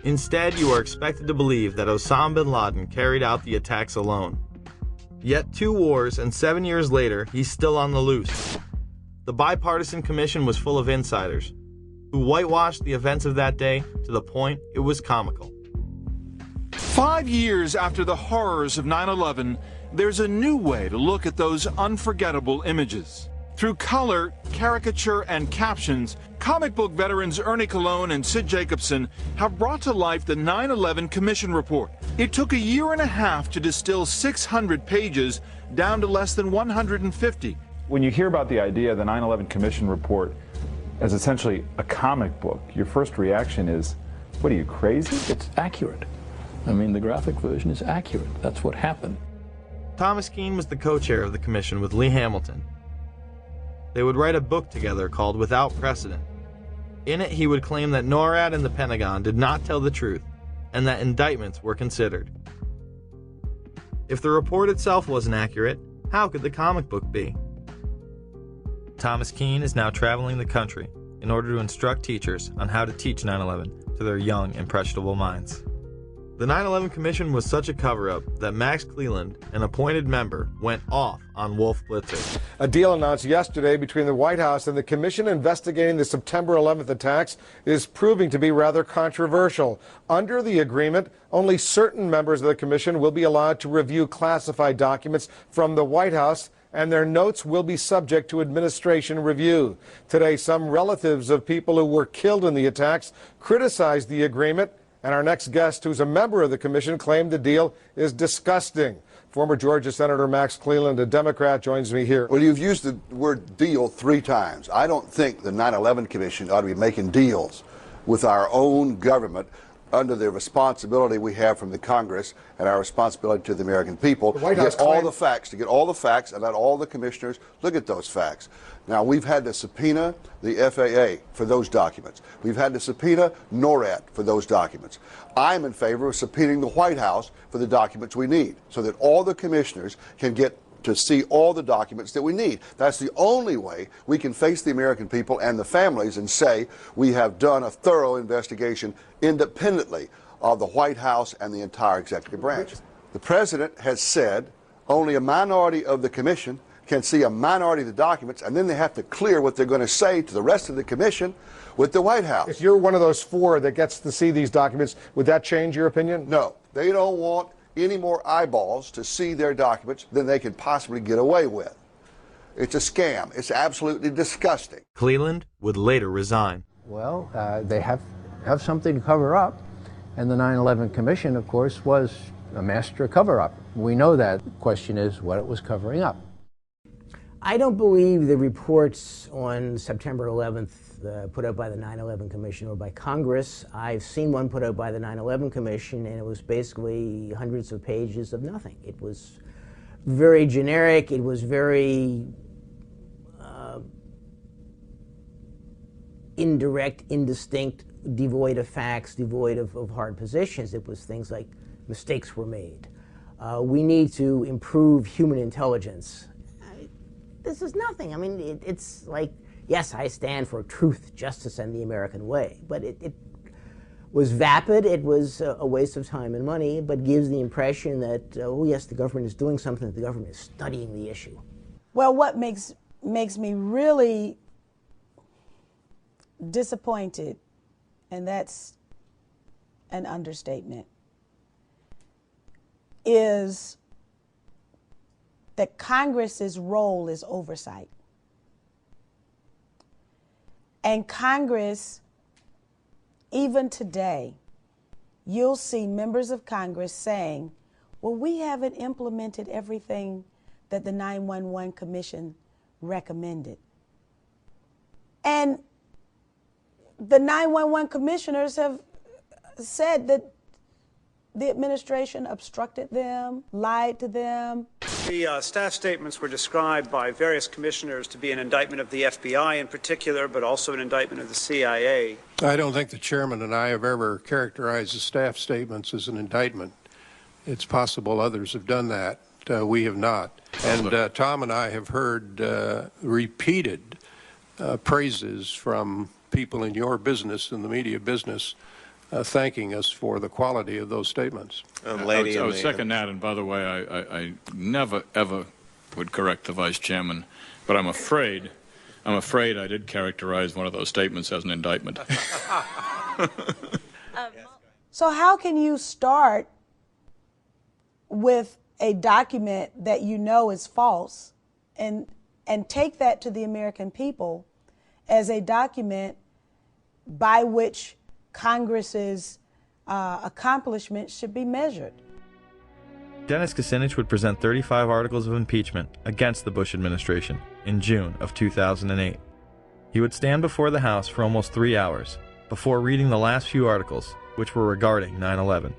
S12: Instead, you are expected to believe that Osama bin Laden carried out the attacks alone. Yet 2 wars and 7 years later, he's still on the loose. The bipartisan commission was full of insiders who whitewashed the events of that day to the point it was comical.
S3: 5 years after the horrors of 9/11, there's a new way to look at those unforgettable images. Through color, caricature, and captions, comic book veterans Ernie Colon and Sid Jacobson have brought to life the 9/11 Commission Report. It took a year and a half to distill 600 pages down to less than 150.
S4: When you hear about the idea of the 9/11 Commission Report as essentially a comic book, your first reaction is, what are you, crazy?
S8: It's accurate. I mean, the graphic version is accurate. That's what happened.
S12: Thomas Keane was the co-chair of the commission with Lee Hamilton. They would write a book together called Without Precedent. In it, he would claim that NORAD and the Pentagon did not tell the truth, and that indictments were considered. If the report itself wasn't accurate, how could the comic book be? Thomas Keane is now traveling the country in order to instruct teachers on how to teach 9/11 to their young, impressionable minds. The 9/11 Commission was such a cover-up that Max Cleland, an appointed member, went off on Wolf Blitzer.
S10: A deal announced yesterday between the White House and the commission investigating the September 11th attacks is proving to be rather controversial. Under the agreement, only certain members of the commission will be allowed to review classified documents from the White House, and their notes will be subject to administration review. Today, some relatives of people who were killed in the attacks criticized the agreement, and our next guest, who's a member of the commission, claimed the deal is disgusting. Former Georgia Senator Max Cleland, a Democrat, joins me here.
S23: Well, you've used the word deal 3 times. I don't think the 9/11 Commission ought to be making deals with our own government under the responsibility we have from the Congress and our responsibility to the American people to get all the facts, and let all the commissioners look at those facts. Now, we've had to subpoena the FAA for those documents. We've had to subpoena NORAD for those documents. I'm in favor of subpoenaing the White House for the documents we need so that all the commissioners can get to see all the documents that we need. That's the only way we can face the American people and the families and say we have done a thorough investigation independently of the White House and the entire executive branch. The president has said only a minority of the commission can see a minority of the documents, and then they have to clear what they're going to say to the rest of the commission with the White House.
S10: If you're one of those 4 that gets to see these documents, would that change your opinion?
S23: No. They don't want any more eyeballs to see their documents than they can possibly get away with. It's a scam. It's absolutely disgusting.
S12: Cleland would later resign.
S18: Well, they have something to cover up, and the 9/11 Commission, of course, was a master cover-up. We know that. The question is what it was covering up.
S17: I don't believe the reports on September 11th put out by the 9/11 Commission or by Congress. I've seen one put out by the 9/11 Commission, and it was basically hundreds of pages of nothing. It was very generic. It was very indirect, indistinct, devoid of facts, devoid of hard positions. It was things like mistakes were made. We need to improve human intelligence. This is nothing. I mean, it's like, yes, I stand for truth, justice, and the American way, but it was vapid. It was a waste of time and money, but gives the impression that, oh yes, the government is doing something, that the government is studying the issue.
S5: Well, what makes me really disappointed, and that's an understatement, is that Congress's role is oversight. And Congress, even today, you'll see members of Congress saying, well, we haven't implemented everything that the 9/11 Commission recommended. And the 9/11 commissioners have said that the administration obstructed them, lied to them.
S6: The staff statements were described by various commissioners to be an indictment of the FBI in particular, but also an indictment of the CIA.
S25: I don't think the chairman and I have ever characterized the staff statements as an indictment. It's possible others have done that. We have not. And Tom and I have heard repeated praises from people in your business, in the media business, thanking us for the quality of those statements.
S9: I would second that, and by the way, I never, ever would correct the vice chairman, but I'm afraid I did characterize one of those statements as an indictment.
S5: So how can you start with a document that you know is false and take that to the American people as a document by which Congress's accomplishments should be measured?
S12: Dennis Kucinich would present 35 articles of impeachment against the Bush administration in June of 2008. He would stand before the House for almost 3 hours before reading the last few articles, which were regarding 9/11.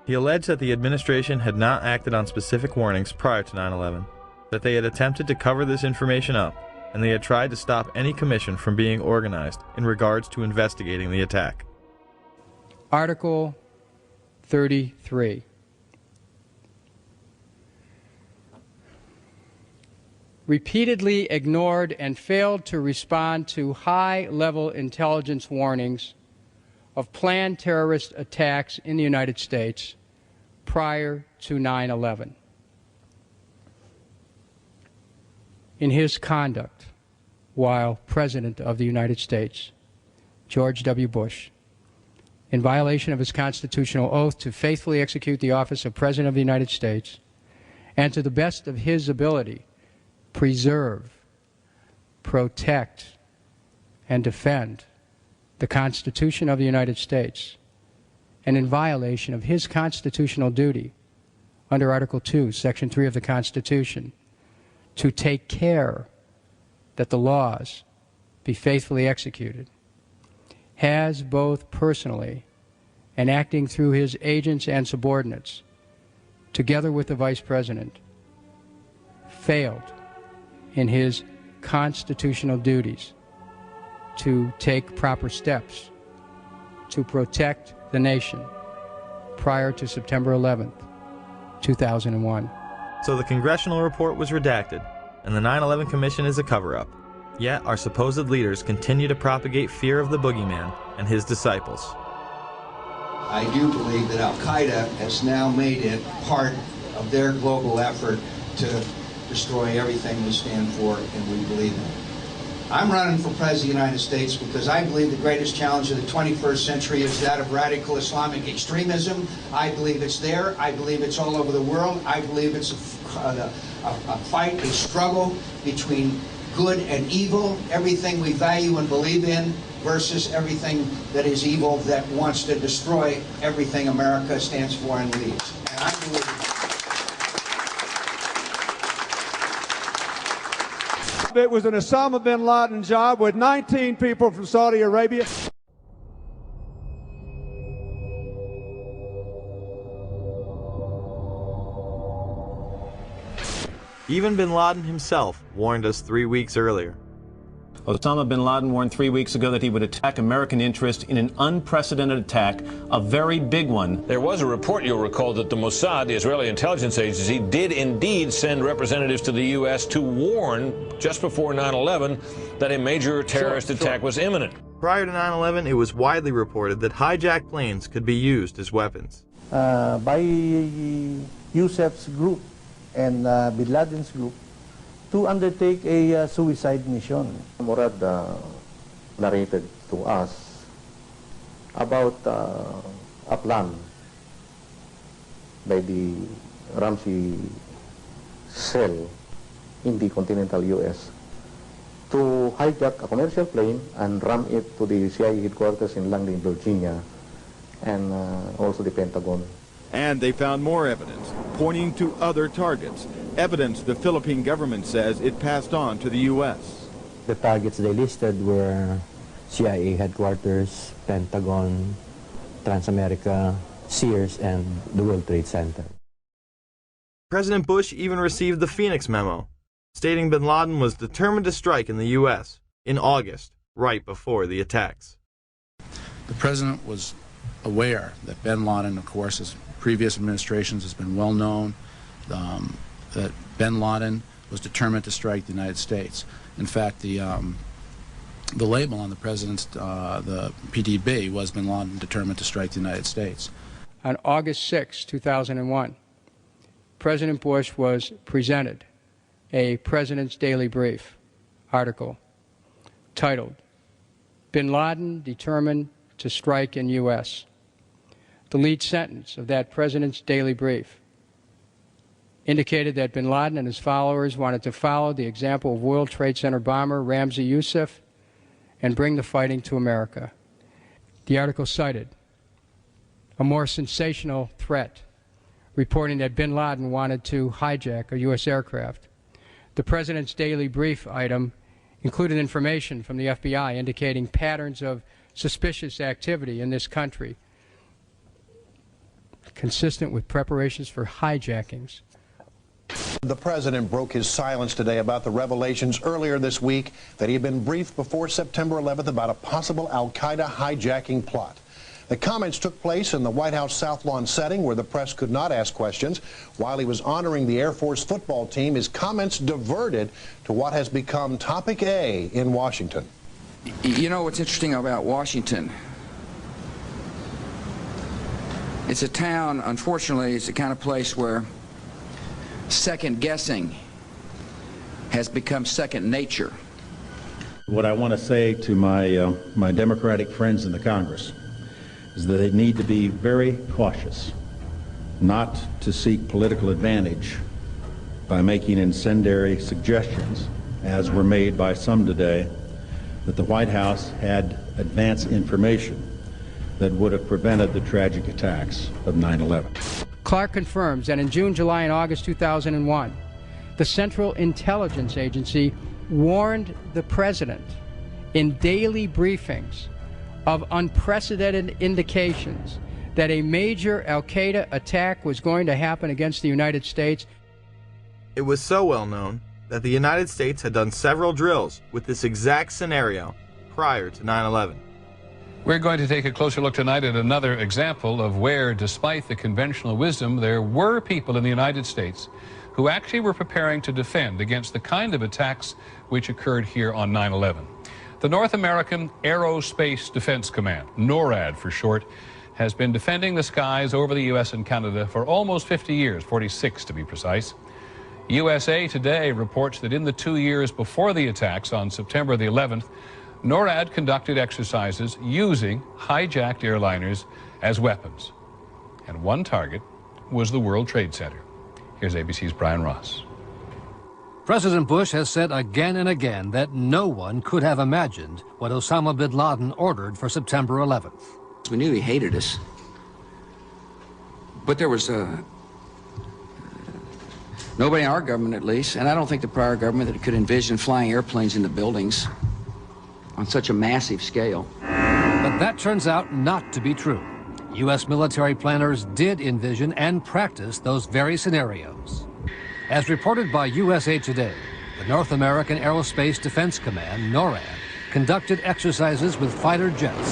S12: He alleged that the administration had not acted on specific warnings prior to 9/11, that they had attempted to cover this information up, and they had tried to stop any commission from being organized in regards to investigating the attack.
S11: Article 33. Repeatedly ignored and failed to respond to high-level intelligence warnings of planned terrorist attacks in the United States prior to 9/11. In his conduct while President of the United States, George W. Bush, in violation of his constitutional oath to faithfully execute the office of President of the United States, and to the best of his ability, preserve, protect, and defend the Constitution of the United States, and in violation of his constitutional duty under Article 2, Section 3 of the Constitution, to take care that the laws be faithfully executed, has both personally and acting through his agents and subordinates, together with the Vice President, failed in his constitutional duties to take proper steps to protect the nation prior to September 11th, 2001.
S12: So the congressional report was redacted, and the 9/11 Commission is a cover-up. Yet our supposed leaders continue to propagate fear of the boogeyman and his disciples.
S21: I do believe that Al-Qaeda has now made it part of their global effort to destroy everything we stand for and we believe in. I'm running for President of the United States because I believe the greatest challenge of the 21st century is that of radical Islamic extremism. I believe it's there. I believe it's all over the world. I believe it's a fight, a struggle between good and evil. Everything we value and believe in versus everything that is evil that wants to destroy everything America stands for and leads. And I believe
S7: it was an Osama bin Laden job with 19 people from Saudi Arabia.
S12: Even bin Laden himself warned us 3 weeks earlier.
S13: Osama bin Laden warned 3 weeks ago that he would attack American interest in an unprecedented attack, a very big one.
S14: There was a report, you'll recall, that the Mossad, the Israeli intelligence agency, did indeed send representatives to the U.S. to warn, just before 9/11, that a major terrorist attack was imminent.
S12: Prior to 9/11, it was widely reported that hijacked planes could be used as weapons.
S15: By Youssef's group and bin Laden's group to undertake a suicide mission.
S16: Murad narrated to us about a plan by the Ramsey cell in the continental U.S. to hijack a commercial plane and ram it to the CIA headquarters in Langley, Virginia, and also the Pentagon.
S26: And they found more evidence, pointing to other targets, evidence the Philippine government says it passed on to the U.S.
S15: The targets they listed were CIA headquarters, Pentagon, Transamerica, Sears, and the World Trade Center.
S12: President Bush even received the Phoenix memo, stating bin Laden was determined to strike in the U.S. in August, right before the attacks.
S27: The president was aware that bin Laden, of course, as previous administrations has been well known, that bin Laden was determined to strike the United States. In fact, the label on the president's, the PDB, was bin Laden determined to strike the United States.
S11: On August 6, 2001, President Bush was presented a President's Daily Brief article titled, "Bin Laden Determined to Strike in U.S." The lead sentence of that President's Daily Brief indicated that bin Laden and his followers wanted to follow the example of World Trade Center bomber Ramzi Youssef and bring the fighting to America. The article cited a more sensational threat, reporting that bin Laden wanted to hijack a U.S. aircraft. The President's Daily Brief item included information from the FBI indicating patterns of suspicious activity in this country, consistent with preparations for hijackings.
S28: The president broke his silence today about the revelations earlier this week that he had been briefed before September 11th about a possible al-Qaeda hijacking plot. The comments took place in the White House South Lawn setting where the press could not ask questions. While he was honoring the Air Force football team, his comments diverted to what has become topic A in Washington.
S29: You know what's interesting about Washington? It's a town, unfortunately, it's the kind of place where second guessing has become second nature.
S30: What I want to say to my Democratic friends in the Congress is that they need to be very cautious not to seek political advantage by making incendiary suggestions, as were made by some today, that the White House had advance information that would have prevented the tragic attacks of 9/11.
S11: Clark confirms that in June, July, and August 2001, the Central Intelligence Agency warned the president in daily briefings of unprecedented indications that a major al-Qaeda attack was going to happen against the United States.
S12: It was so well known that the United States had done several drills with this exact scenario prior to 9/11.
S31: We're going to take a closer look tonight at another example of where, despite the conventional wisdom, there were people in the United States who actually were preparing to defend against the kind of attacks which occurred here on 9/11. The North American Aerospace Defense Command, NORAD for short, has been defending the skies over the U.S. and Canada for almost 50 years, 46 to be precise. USA Today reports that in the 2 years before the attacks on September the 11th, NORAD conducted exercises using hijacked airliners as weapons. And one target was the World Trade Center. Here's ABC's Brian Ross.
S1: President Bush has said again and again that no one could have imagined what Osama bin Laden ordered for September 11th.
S29: We knew he hated us. But there was nobody in our government, at least, and I don't think the prior government, that could envision flying airplanes into buildings on such a massive scale.
S1: But that turns out not to be true. U.S. military planners did envision and practice those very scenarios. As reported by USA Today, the North American Aerospace Defense Command, NORAD, conducted exercises with fighter jets,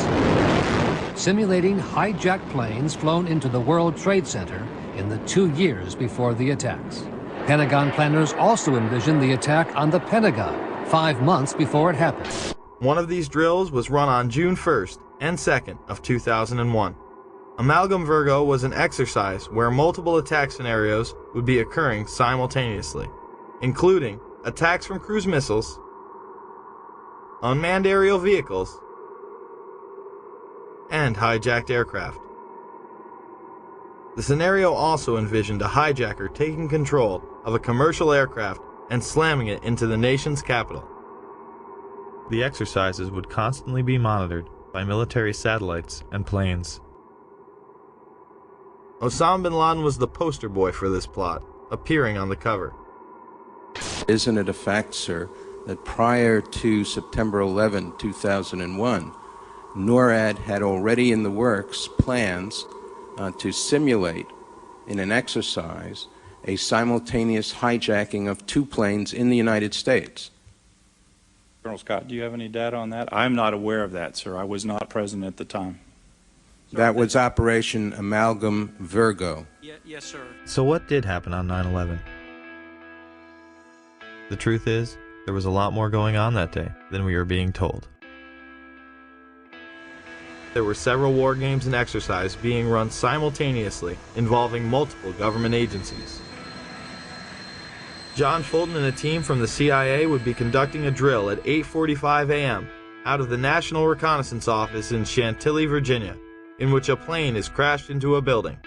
S1: simulating hijacked planes flown into the World Trade Center in the 2 years before the attacks. Pentagon planners also envisioned the attack on the Pentagon 5 months before it happened.
S12: One of these drills was run on June 1st and 2nd of 2001. Amalgam Virgo was an exercise where multiple attack scenarios would be occurring simultaneously, including attacks from cruise missiles, unmanned aerial vehicles, and hijacked aircraft. The scenario also envisioned a hijacker taking control of a commercial aircraft and slamming it into the nation's capital. The exercises would constantly be monitored by military satellites and planes. Osama bin Laden was the poster boy for this plot, appearing on the cover.
S2: Isn't it a fact, sir, that prior to September 11, 2001, NORAD had already in the works plans to simulate in an exercise a simultaneous hijacking of 2 planes in the United States?
S3: Colonel Scott, do you have any data on that? I'm not aware of that, sir. I was not present at the time.
S2: That was Operation Amalgam Virgo.
S6: Yes, sir.
S12: So what did happen on 9/11? The truth is, there was a lot more going on that day than we were being told. There were several war games and exercises being run simultaneously, involving multiple government agencies. John Fulton and a team from the CIA would be conducting a drill at 8:45 a.m. out of the National Reconnaissance Office in Chantilly, Virginia, in which a plane is crashed into a building.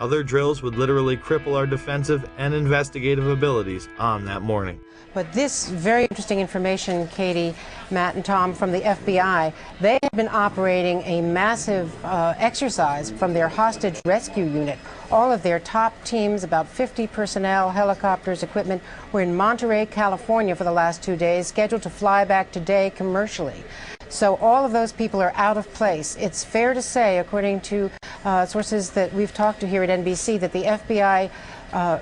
S12: Other drills would literally cripple our defensive and investigative abilities on that morning.
S4: But this very interesting information, Katie, Matt, and Tom, from the FBI, they have been operating a massive exercise from their hostage rescue unit. All of their top teams, about 50 personnel, helicopters, equipment, were in Monterey, California for the last 2 days, scheduled to fly back today commercially. So all of those people are out of place. It's fair to say, according to sources that we've talked to here at NBC, that the FBI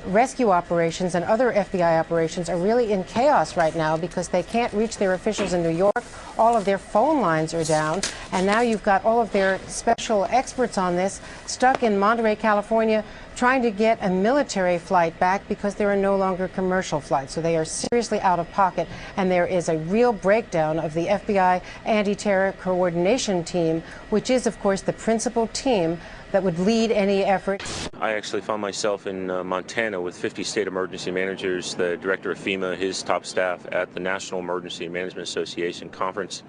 S4: rescue operations and other FBI operations are really in chaos right now because they can't reach their officials in New York. All of their phone lines are down, and now you've got all of their special experts on this stuck in Monterey, California, trying to get a military flight back because there are no longer commercial flights. So they are seriously out of pocket, and there is a real breakdown of the FBI anti-terror coordination team, which is, of course, the principal team that would lead any effort.
S8: I actually found myself in Montana with 50 state emergency managers, the director of FEMA, his top staff at the National Emergency Management Association conference,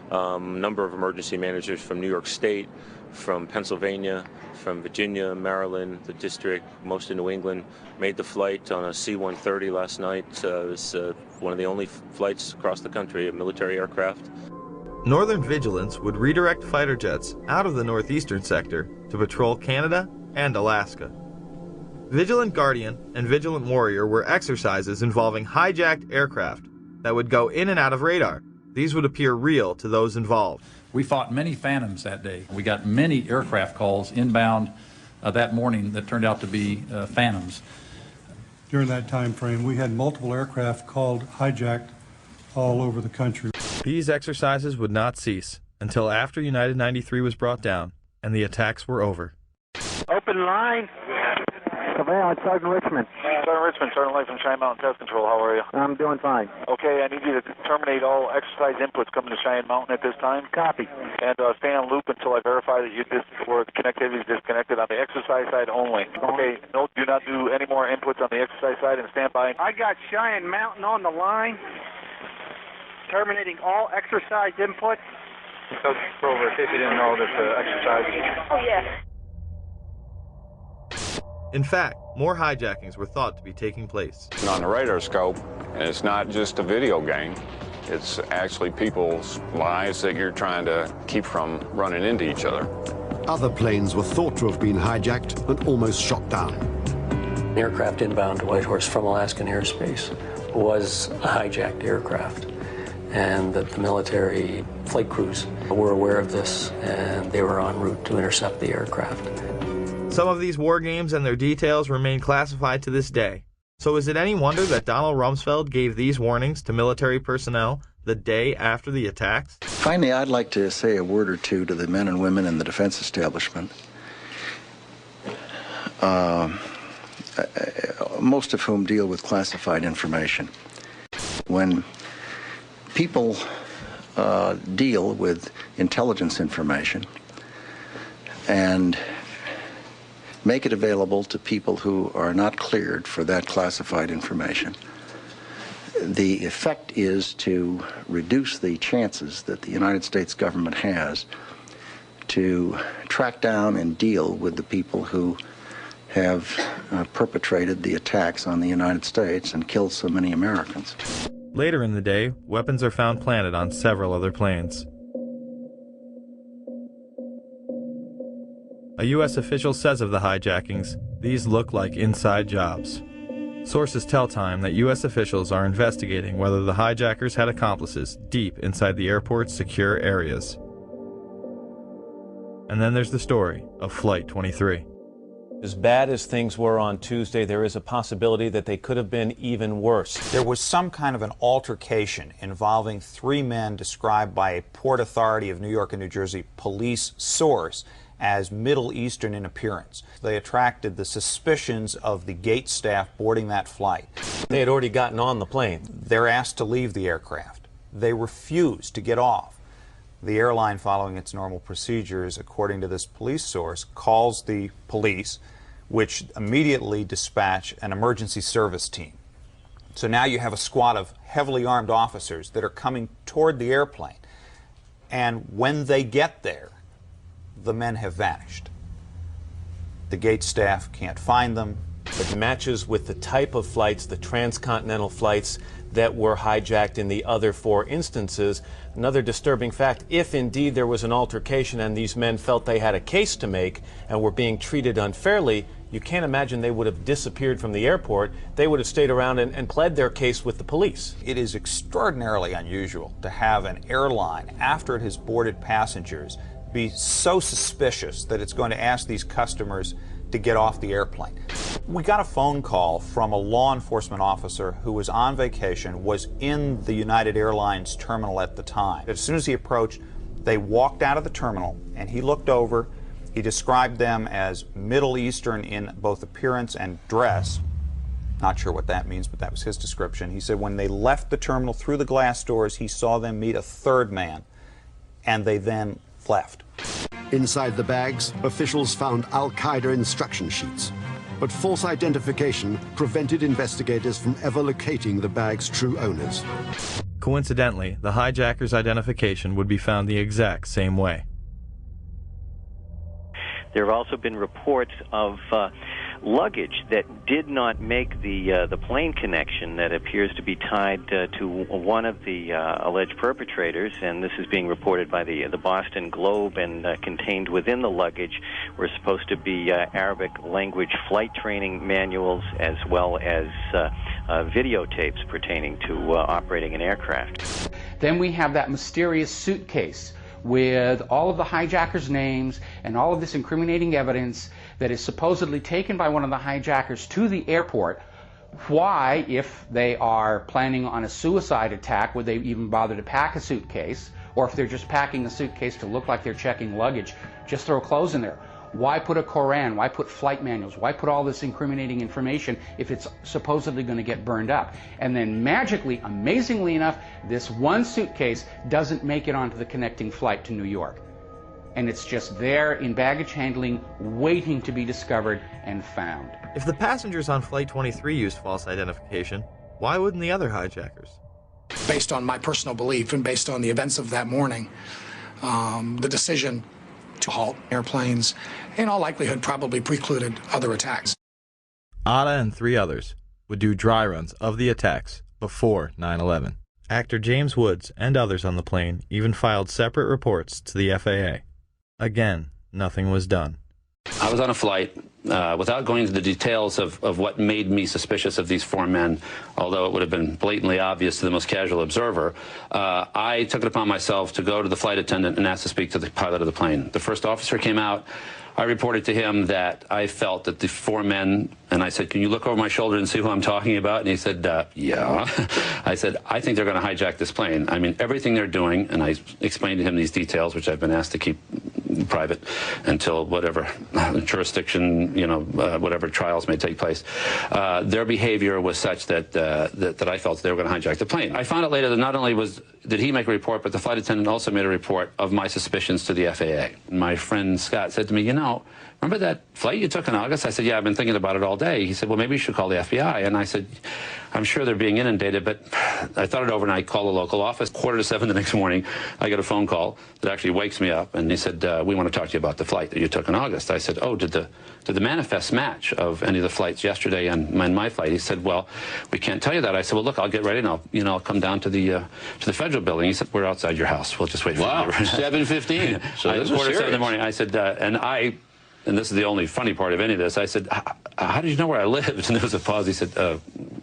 S8: number of emergency managers from New York State, from Pennsylvania, from Virginia, Maryland, the district, most in New England, made the flight on a C-130 last night. It was one of the only flights across the country, a military aircraft.
S12: Northern Vigilance would redirect fighter jets out of the northeastern sector to patrol Canada and Alaska. Vigilant Guardian and Vigilant Warrior were exercises involving hijacked aircraft that would go in and out of radar. These would appear real to those involved.
S10: We fought many phantoms that day. We got many aircraft calls inbound that morning that turned out to be phantoms.
S19: During that time frame, we had multiple aircraft called hijacked all over the country.
S12: These exercises would not cease until after United 93 was brought down and the attacks were over.
S20: Open line.
S22: Caval, it's Sergeant Richmond.
S20: Sergeant Richmond, Sergeant Light from Cheyenne Mountain Test Control. How are you?
S22: I'm doing fine.
S20: Okay, I need you to terminate all exercise inputs coming to Cheyenne Mountain at this time.
S22: Copy.
S20: And stay on loop until I verify that or the connectivity is disconnected on the exercise side only. Okay, no, do not do any more inputs on the exercise side and stand by.
S22: I got Cheyenne Mountain on the line, terminating all exercise inputs.
S20: So, Grover, in case you didn't know, that the exercise...
S22: Oh, yes.
S12: In fact, more hijackings were thought to be taking place.
S5: On the radar scope, and it's not just a video game. It's actually people's lives that you're trying to keep from running into each other.
S7: Other planes were thought to have been hijacked and almost shot down.
S9: An aircraft inbound to Whitehorse from Alaskan airspace was a hijacked aircraft, and that the military flight crews were aware of this, and they were en route to intercept the aircraft.
S12: Some of these war games and their details remain classified to this day. So is it any wonder that Donald Rumsfeld gave these warnings to military personnel the day after the attacks?
S13: Finally, I'd like to say a word or two to the men and women in the defense establishment, most of whom deal with classified information. When people deal with intelligence information and make it available to people who are not cleared for that classified information, the effect is to reduce the chances that the United States government has to track down and deal with the people who have perpetrated the attacks on the United States and killed so many Americans.
S12: Later in the day, weapons are found planted on several other planes. A U.S. official says of the hijackings, these look like inside jobs. Sources tell Time that U.S. officials are investigating whether the hijackers had accomplices deep inside the airport's secure areas. And then there's the story of Flight 23.
S14: As bad as things were on Tuesday, there is a possibility that they could have been even worse.
S17: There was some kind of an altercation involving 3 men described by a Port Authority of New York and New Jersey police source as Middle Eastern in appearance. They attracted the suspicions of the gate staff boarding that flight.
S14: They had already gotten on the plane.
S17: They're asked to leave the aircraft. They refuse to get off. The airline, following its normal procedures, according to this police source, calls the police, which immediately dispatch an emergency service team. So now you have a squad of heavily armed officers that are coming toward the airplane. And when they get there, the men have vanished. The gate staff can't find them.
S14: It matches with the type of flights, the transcontinental flights that were hijacked in the other 4 instances. Another disturbing fact, if indeed there was an altercation and these men felt they had a case to make and were being treated unfairly, you can't imagine they would have disappeared from the airport. They would have stayed around and pled their case with the police.
S17: It is extraordinarily unusual to have an airline, after it has boarded passengers, be so suspicious that it's going to ask these customers to get off the airplane. We got a phone call from a law enforcement officer who was on vacation, was in the United Airlines terminal at the time. As soon as he approached, they walked out of the terminal and he looked over. He described them as Middle Eastern in both appearance and dress. Not sure what that means, but that was his description. He said when they left the terminal through the glass doors, he saw them meet a 3rd man, and they then left.
S7: Inside the bags, officials found Al-Qaeda instruction sheets, but false identification prevented investigators from ever locating the bag's true owners.
S12: Coincidentally, the hijackers' identification would be found the exact same way.
S18: There have also been reports of luggage that did not make the plane connection that appears to be tied to one of the alleged perpetrators, and this is being reported by the Boston Globe, and contained within the luggage were supposed to be Arabic language flight training manuals as well as videotapes pertaining to operating an aircraft.
S21: Then we have that mysterious suitcase with all of the hijackers' names and all of this incriminating evidence that is supposedly taken by one of the hijackers to the airport. Why, if they are planning on a suicide attack, would they even bother to pack a suitcase? Or if they're just packing a suitcase to look like they're checking luggage, just throw clothes in there. Why put a Koran? Why put flight manuals? Why put all this incriminating information if it's supposedly going to get burned up? And then magically, amazingly enough, this one suitcase doesn't make it onto the connecting flight to New York. And it's just there in baggage handling, waiting to be discovered and found.
S12: If the passengers on Flight 23 used false identification, why wouldn't the other hijackers?
S23: Based on my personal belief and based on the events of that morning, the decision to halt airplanes in all likelihood probably precluded other attacks.
S12: Atta and 3 others would do dry runs of the attacks before 9/11. Actor James Woods and others on the plane even filed separate reports to the FAA. Again, nothing was done.
S11: I was on a flight, without going into the details of what made me suspicious of these 4 men, although it would have been blatantly obvious to the most casual observer, I took it upon myself to go to the flight attendant and ask to speak to the pilot of the plane. The first officer came out. I reported to him that I felt that the 4 men, and I said, can you look over my shoulder and see who I'm talking about? And he said, yeah. I said, I think they're going to hijack this plane. I mean, everything they're doing, and I explained to him these details, which I've been asked to keep private until whatever jurisdiction, whatever trials may take place. Their behavior was such that I felt they were going to hijack the plane. I found out later that not only did he make a report, but the flight attendant also made a report of my suspicions to the FAA. My friend Scott said to me, remember that flight you took in August? I said, yeah, I've been thinking about it all day. He said, well, maybe you should call the FBI. And I said, I'm sure they're being inundated, but I thought it over and I called the local office. 6:45 the next morning, I get a phone call that actually wakes me up, and he said, we want to talk to you about the flight that you took in August. I said, oh, did the manifest match of any of the flights yesterday and my flight? He said, well, we can't tell you that. I said, well, look, I'll get ready and I'll come down to the federal building. He said, we're outside your house. We'll just wait for you.
S15: Wow, 7:15. So this was
S11: 6:45 in the morning. I said, and this is the only funny part of any of this, I said, how did you know where I lived? And there was a pause. He said,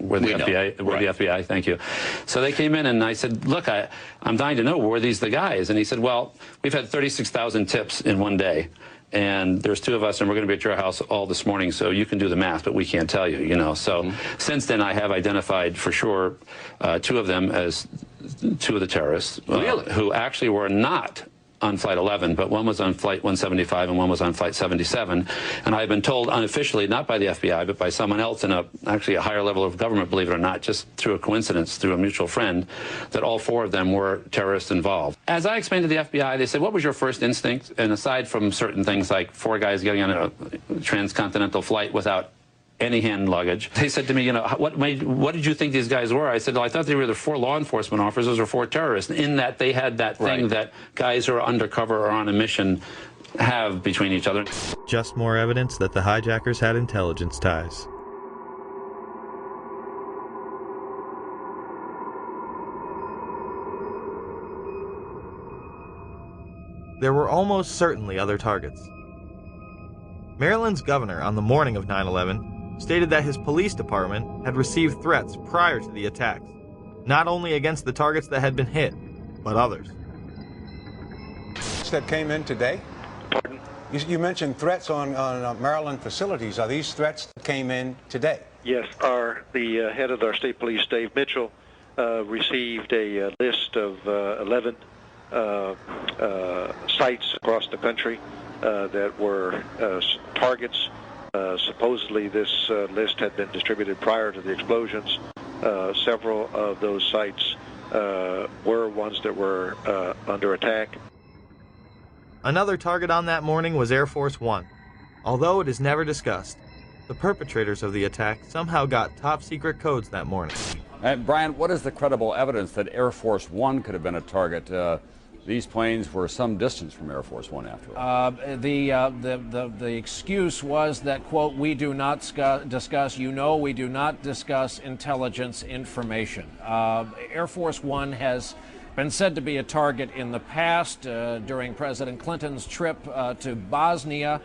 S11: we're the FBI. We're the FBI, thank you. So they came in, and I said, look, I'm dying to know, were these the guys? And he said, well, we've had 36,000 tips in one day, and there's 2 of us, and we're going to be at your house all this morning, so you can do the math, but we can't tell you, So since then, I have identified for sure 2 of them as 2 of the terrorists.
S15: Really?
S11: Who actually were not on Flight 11, but one was on Flight 175 and one was on Flight 77. And I've been told unofficially, not by the FBI, but by someone else in actually a higher level of government, believe it or not, just through a coincidence, through a mutual friend, that all 4 of them were terrorists involved. As I explained to the FBI, they said, what was your first instinct? And aside from certain things like 4 guys getting on a transcontinental flight without any hand luggage, they said to me, what did you think these guys were? I said, well, I thought they were either 4 law enforcement officers or 4 terrorists, in that they had that thing that guys who are undercover or on a mission have between each other.
S12: Just more evidence that the hijackers had intelligence ties. There were almost certainly other targets. Maryland's governor, on the morning of 9/11, stated that his police department had received threats prior to the attacks, not only against the targets that had been hit, but others.
S16: That came in today?
S6: Pardon?
S16: You mentioned threats on Maryland facilities. Are these threats that came in today?
S24: Yes. The head of our state police, Dave Mitchell, received a list of 11 sites across the country that were targets. Supposedly this list had been distributed prior to the explosions. Several of those sites were ones that were under attack.
S12: Another target on that morning was Air Force One. Although it is never discussed, the perpetrators of the attack somehow got top-secret codes that morning.
S15: Brian, what is the credible evidence that Air Force One could have been a target? These planes were some distance from Air Force One after all.
S25: The excuse was that, quote, we do not discuss, we do not discuss intelligence information. Air Force One has been said to be a target in the past during President Clinton's trip to Bosnia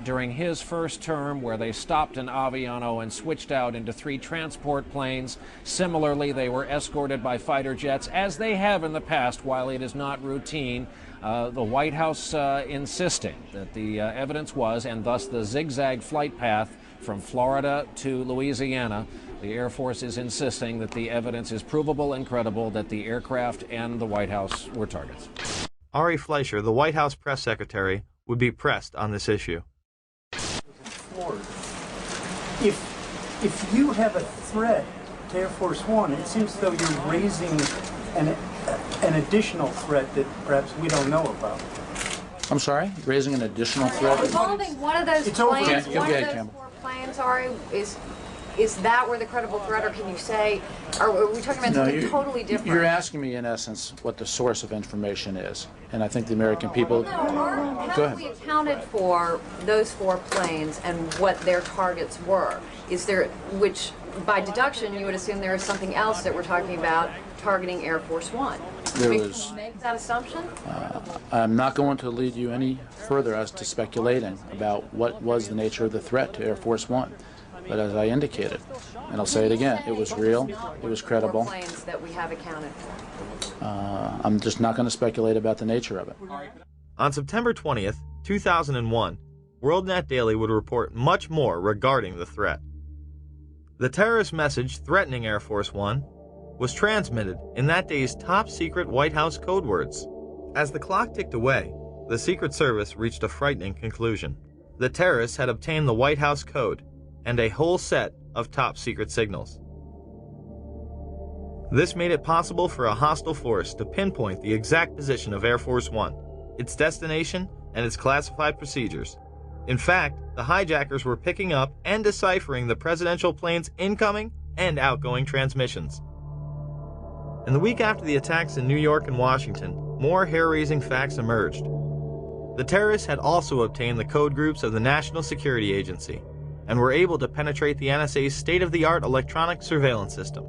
S25: during his first term, where they stopped an Aviano and switched out into 3 transport planes. Similarly, they were escorted by fighter jets, as they have in the past, while it is not routine. The White House insisting that the evidence was, and thus the zigzag flight path from Florida to Louisiana, the Air Force is insisting that the evidence is provable and credible that the aircraft and the White House were targets.
S12: Ari Fleischer, the White House press secretary, would be pressed on this issue.
S26: If you have a threat to Air Force One, it seems as though you're raising an additional threat that perhaps we don't know about.
S27: I'm sorry? Raising an additional threat?
S28: Involving one of those
S26: it's
S28: planes,
S26: over.
S28: one of those 4 planes, Ari, is
S1: is that where the credible threat, or can you say, are we talking about something totally different?
S27: You're asking me, in essence, what the source of information is. And I think the American people...
S1: No, how have we accounted for those 4 planes and what their targets were? Is there, which by deduction you would assume there is something else that we're talking about targeting Air Force One.
S27: There
S1: Can
S27: was...
S1: you make that assumption?
S27: I'm not going to lead you any further as to speculating about what was the nature of the threat to Air Force One. But as I indicated, and I'll say it again, it was real, it was credible.
S1: Planes that we have accounted for.
S27: I'm just not going to speculate about the nature of it.
S12: On September 20th, 2001, WorldNet Daily would report much more regarding the threat. The terrorist message threatening Air Force One was transmitted in that day's top-secret White House code words. As the clock ticked away, the Secret Service reached a frightening conclusion. The terrorists had obtained the White House code and a whole set of top-secret signals. This made it possible for a hostile force to pinpoint the exact position of Air Force One, its destination, and its classified procedures. In fact, the hijackers were picking up and deciphering the presidential plane's incoming and outgoing transmissions. In the week after the attacks in New York and Washington, more hair-raising facts emerged. The terrorists had also obtained the code groups of the National Security Agency and were able to penetrate the NSA's state-of-the-art electronic surveillance system.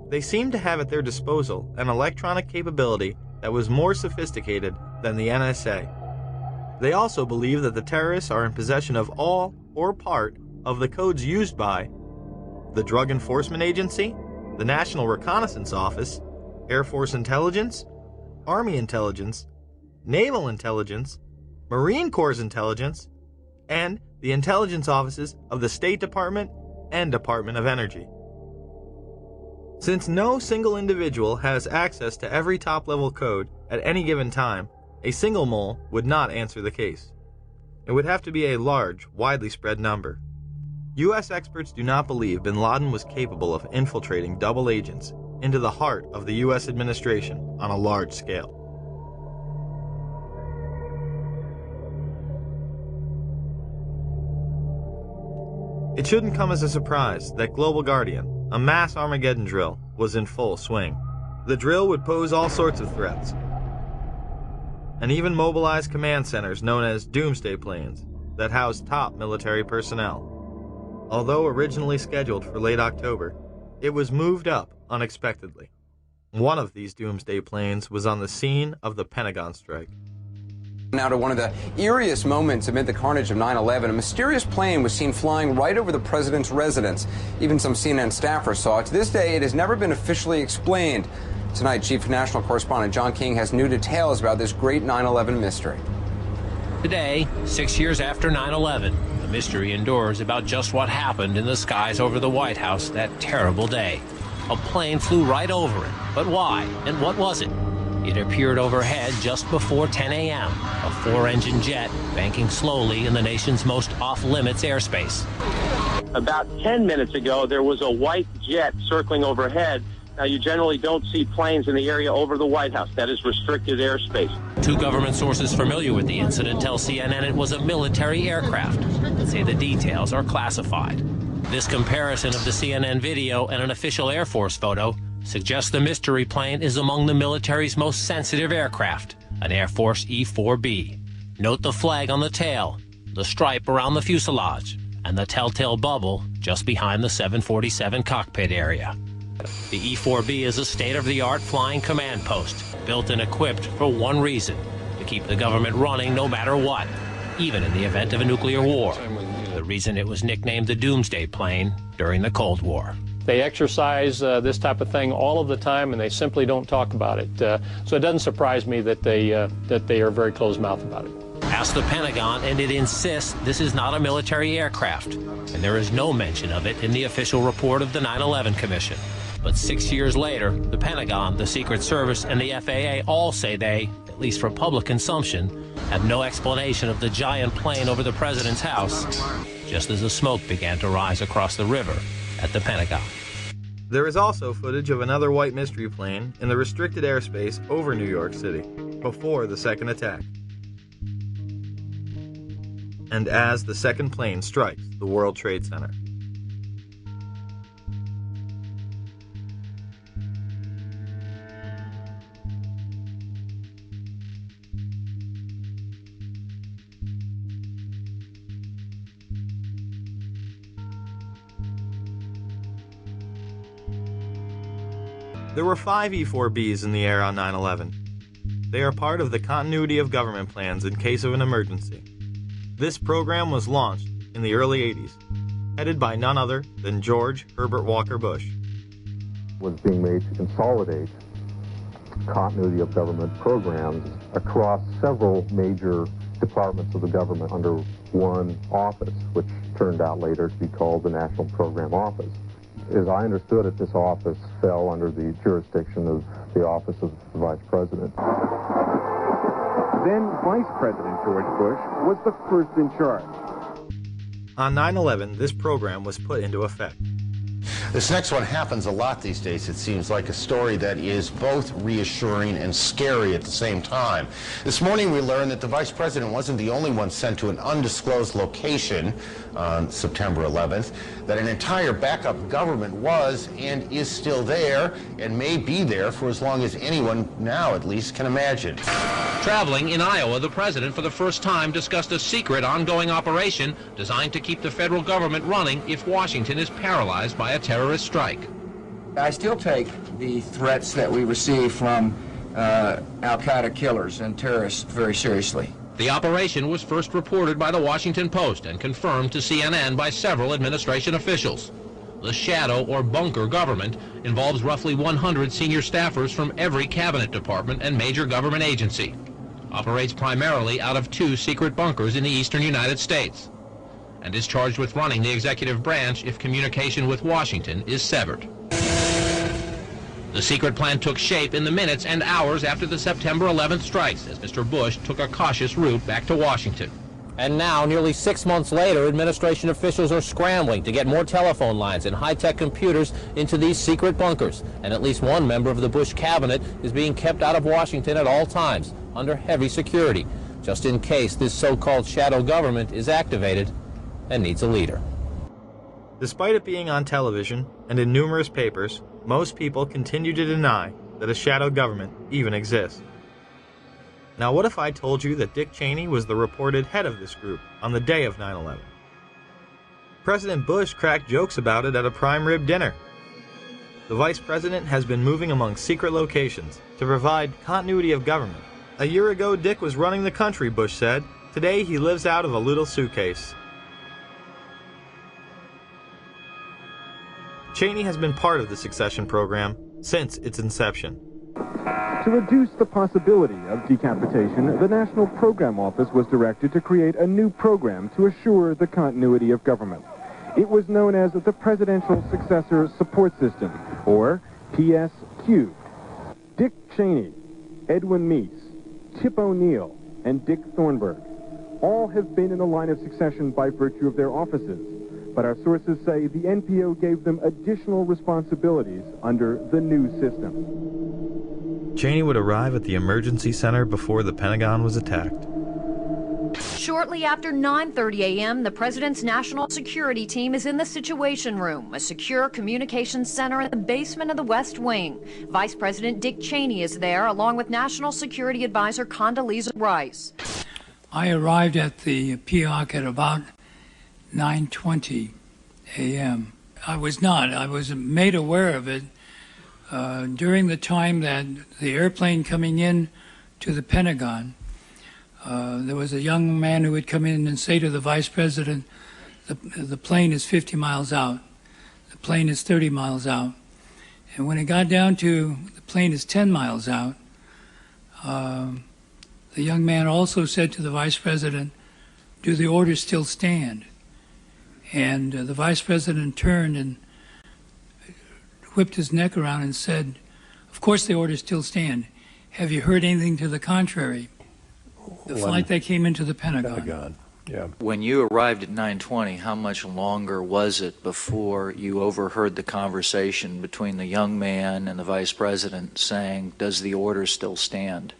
S12: They seemed to have at their disposal an electronic capability that was more sophisticated than the NSA. They also believe that the terrorists are in possession of all or part of the codes used by the Drug Enforcement Agency, the National Reconnaissance Office, Air Force Intelligence, Army Intelligence, Naval Intelligence, Marine Corps Intelligence, and the intelligence offices of the State Department and Department of Energy. Since no single individual has access to every top-level code at any given time, a single mole would not answer the case. It would have to be a large, widely spread number. U.S. experts do not believe bin Laden was capable of infiltrating double agents into the heart of the U.S. administration on a large scale. It shouldn't come as a surprise that Global Guardian, a mass Armageddon drill, was in full swing. The drill would pose all sorts of threats, and even mobilize command centers known as doomsday planes that house top military personnel. Although originally scheduled for late October, it was moved up unexpectedly. One of these doomsday planes was on the scene of the Pentagon strike.
S2: Now to one of the eeriest moments amid the carnage of 9/11, a mysterious plane was seen flying right over the president's residence. Even some CNN staffers saw it. To this day, it has never been officially explained. Tonight, Chief National Correspondent John King has new details about this great 9/11 mystery.
S25: Today, 6 years after 9/11, the mystery endures about just what happened in the skies over the White House that terrible day. A plane flew right over it. But why? And what was it? It appeared overhead just before 10 a.m., a 4-engine jet banking slowly in the nation's most off-limits airspace.
S3: About 10 minutes ago, there was a white jet circling overhead. Now, you generally don't see planes in the area over the White House. That is restricted airspace.
S25: Two government sources familiar with the incident tell CNN it was a military aircraft, but say the details are classified. This comparison of the CNN video and an official Air Force photo suggests the mystery plane is among the military's most sensitive aircraft, an Air Force E-4B. Note the flag on the tail, the stripe around the fuselage, and the telltale bubble just behind the 747 cockpit area. The E-4B is a state-of-the-art flying command post, built and equipped for one reason: to keep the government running no matter what, even in the event of a nuclear war. The reason it was nicknamed the Doomsday Plane during the Cold War.
S4: They exercise this type of thing all of the time, and they simply don't talk about it. So it doesn't surprise me that they are very closed-mouthed about it.
S25: Ask the Pentagon, and it insists this is not a military aircraft, and there is no mention of it in the official report of the 9/11 Commission. But 6 years later, the Pentagon, the Secret Service, and the FAA all say they, at least for public consumption, have no explanation of the giant plane over the president's house, just as the smoke began to rise across the river at the Pentagon.
S12: There is also footage of another white mystery plane in the restricted airspace over New York City before the second attack, and as the second plane strikes the World Trade Center. There were 5 E-4Bs in the air on 9/11. They are part of the continuity of government plans in case of an emergency. This program was launched in the early 80s, headed by none other than George Herbert Walker Bush.
S5: Was being made to consolidate continuity of government programs across several major departments of the government under one office, which turned out later to be called the National Program Office. As I understood it, this office fell under the jurisdiction of the Office of the Vice President.
S8: Then Vice President George Bush was the first in charge.
S12: On 9/11, this program was put into effect.
S9: This next one happens a lot these days. It seems like a story that is both reassuring and scary at the same time. This morning we learned that the Vice President wasn't the only one sent to an undisclosed location on September 11th, that an entire backup government was and is still there and may be there for as long as anyone now at least can imagine.
S10: Traveling in Iowa, the president for the first time discussed a secret ongoing operation designed to keep the federal government running if Washington is paralyzed by a terrorist strike.
S19: I still take the threats that we receive from al-Qaeda killers and terrorists very seriously.
S10: The operation was first reported by the Washington Post and confirmed to CNN by several administration officials. The shadow or bunker government involves roughly 100 senior staffers from every cabinet department and major government agency. Operates primarily out of 2 secret bunkers in the eastern United States, and is charged with running the executive branch if communication with Washington is severed. The secret plan took shape in the minutes and hours after the September 11th strikes, as Mr. Bush took a cautious route back to Washington. And now, nearly 6 months later, administration officials are scrambling to get more telephone lines and high-tech computers into these secret bunkers. And at least one member of the Bush cabinet is being kept out of Washington at all times, under heavy security, just in case this so-called shadow government is activated and needs a leader.
S12: Despite it being on television and in numerous papers, most people continue to deny that a shadow government even exists. Now, what if I told you that Dick Cheney was the reported head of this group on the day of 9/11? President Bush cracked jokes about it at a prime rib dinner. The Vice President has been moving among secret locations to provide continuity of government. A year ago, Dick was running the country, Bush said. Today, he lives out of a little suitcase. Cheney has been part of the succession program since its inception.
S8: To reduce the possibility of decapitation, the National Program Office was directed to create a new program to assure the continuity of government. It was known as the Presidential Successor Support System, or PSQ. Dick Cheney, Edwin Meese, Tip O'Neill, and Dick Thornburgh all have been in the line of succession by virtue of their offices. But our sources say the NPO gave them additional responsibilities under the new system.
S12: Cheney would arrive at the emergency center before the Pentagon was attacked.
S1: Shortly after 9:30 a.m., the president's national security team is in the Situation Room, a secure communications center in the basement of the West Wing. Vice President Dick Cheney is there, along with National Security Advisor Condoleezza Rice.
S20: I arrived at the PIOC at about 9:20 a.m. I was made aware of it during the time that the airplane coming in to the Pentagon. There was a young man who would come in and say to the Vice President, the plane is 50 miles out, the plane is 30 miles out. And when it got down to the plane is 10 miles out, the young man also said to the Vice President, do the orders still stand? And the Vice President turned and whipped his neck around and said, of course the orders still stand. Have you heard anything to the contrary? The flight that came into the Pentagon.
S22: Yeah. When you arrived at 9:20, how much longer was it before you overheard the conversation between the young man and the Vice President saying, does the order still stand?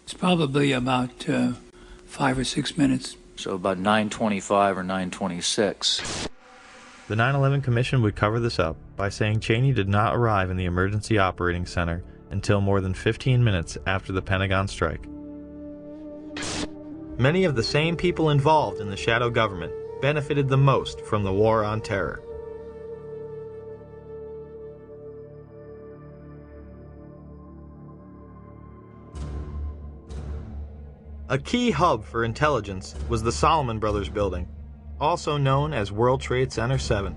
S20: It's probably about 5 or 6 minutes.
S22: So about 9:25 or 9:26.
S12: The 9/11 Commission would cover this up by saying Cheney did not arrive in the Emergency Operating Center until more than 15 minutes after the Pentagon strike. Many of the same people involved in the shadow government benefited the most from the war on terror. A key hub for intelligence was the Solomon Brothers building, also known as World Trade Center 7.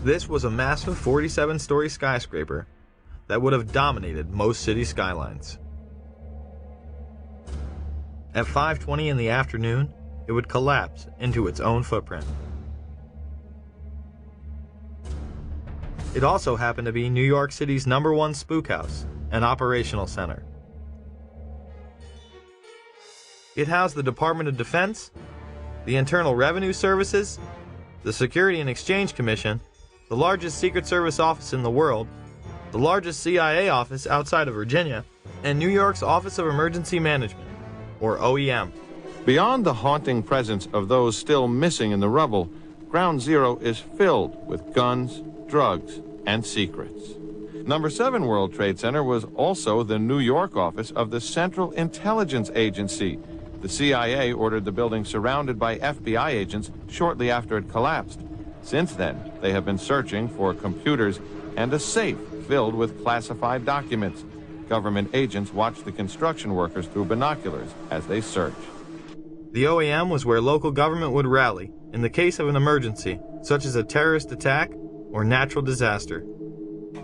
S12: This was a massive 47-story skyscraper that would have dominated most city skylines. At 5:20 in the afternoon, it would collapse into its own footprint. It also happened to be New York City's #1 spook house and operational center. It housed the Department of Defense, the Internal Revenue Services, the Security and Exchange Commission, the largest Secret Service office in the world, the largest CIA office outside of Virginia, and New York's Office of Emergency Management, or OEM.
S7: Beyond the haunting presence of those still missing in the rubble, Ground Zero is filled with guns, drugs, and secrets. Number 7 World Trade Center was also the New York office of the Central Intelligence Agency. The CIA ordered the building surrounded by FBI agents shortly after it collapsed. Since then, they have been searching for computers and a safe filled with classified documents. Government agents watch the construction workers through binoculars as they search.
S12: The OEM was where local government would rally in the case of an emergency, such as a terrorist attack or natural disaster.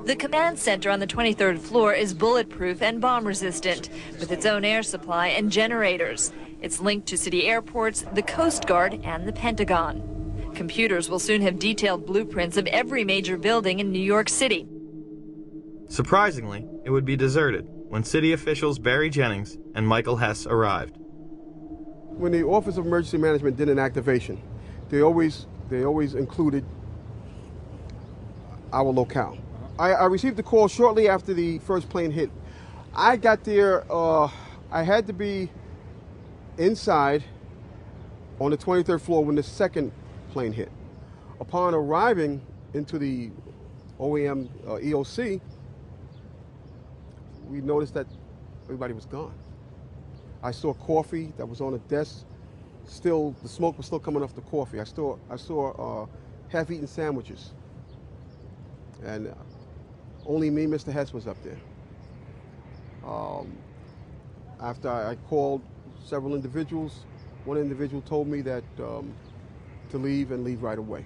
S13: The command center on the 23rd floor is bulletproof and bomb-resistant, with its own air supply and generators. It's linked to city airports, the Coast Guard, and the Pentagon. Computers will soon have detailed blueprints of every major building in New York City.
S12: Surprisingly, it would be deserted when city officials Barry Jennings and Michael Hess arrived.
S14: When the Office of Emergency Management did an activation, they always included our locale. I received the call shortly after the first plane hit. I got there, I had to be inside on the 23rd floor when the second plane hit. Upon arriving into the OEM EOC, we noticed that everybody was gone. I saw coffee that was on a desk. Still, the smoke was still coming off the coffee. I saw half-eaten sandwiches. And only me, Mr. Hess, was up there. After I called several individuals, one individual told me that to leave and leave right away.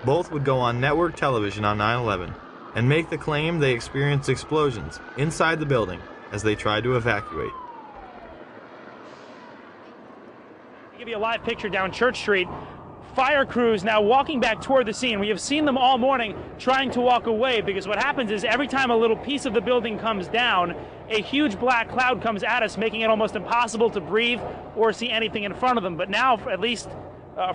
S12: Both would go on network television on 9/11 and make the claim they experienced explosions inside the building as they tried to evacuate.
S17: I'll give you a live picture down Church Street. Fire crews now walking back toward the scene. We have seen them all morning trying to walk away, because what happens is every time a little piece of the building comes down, a huge black cloud comes at us, making it almost impossible to breathe or see anything in front of them. But now, at least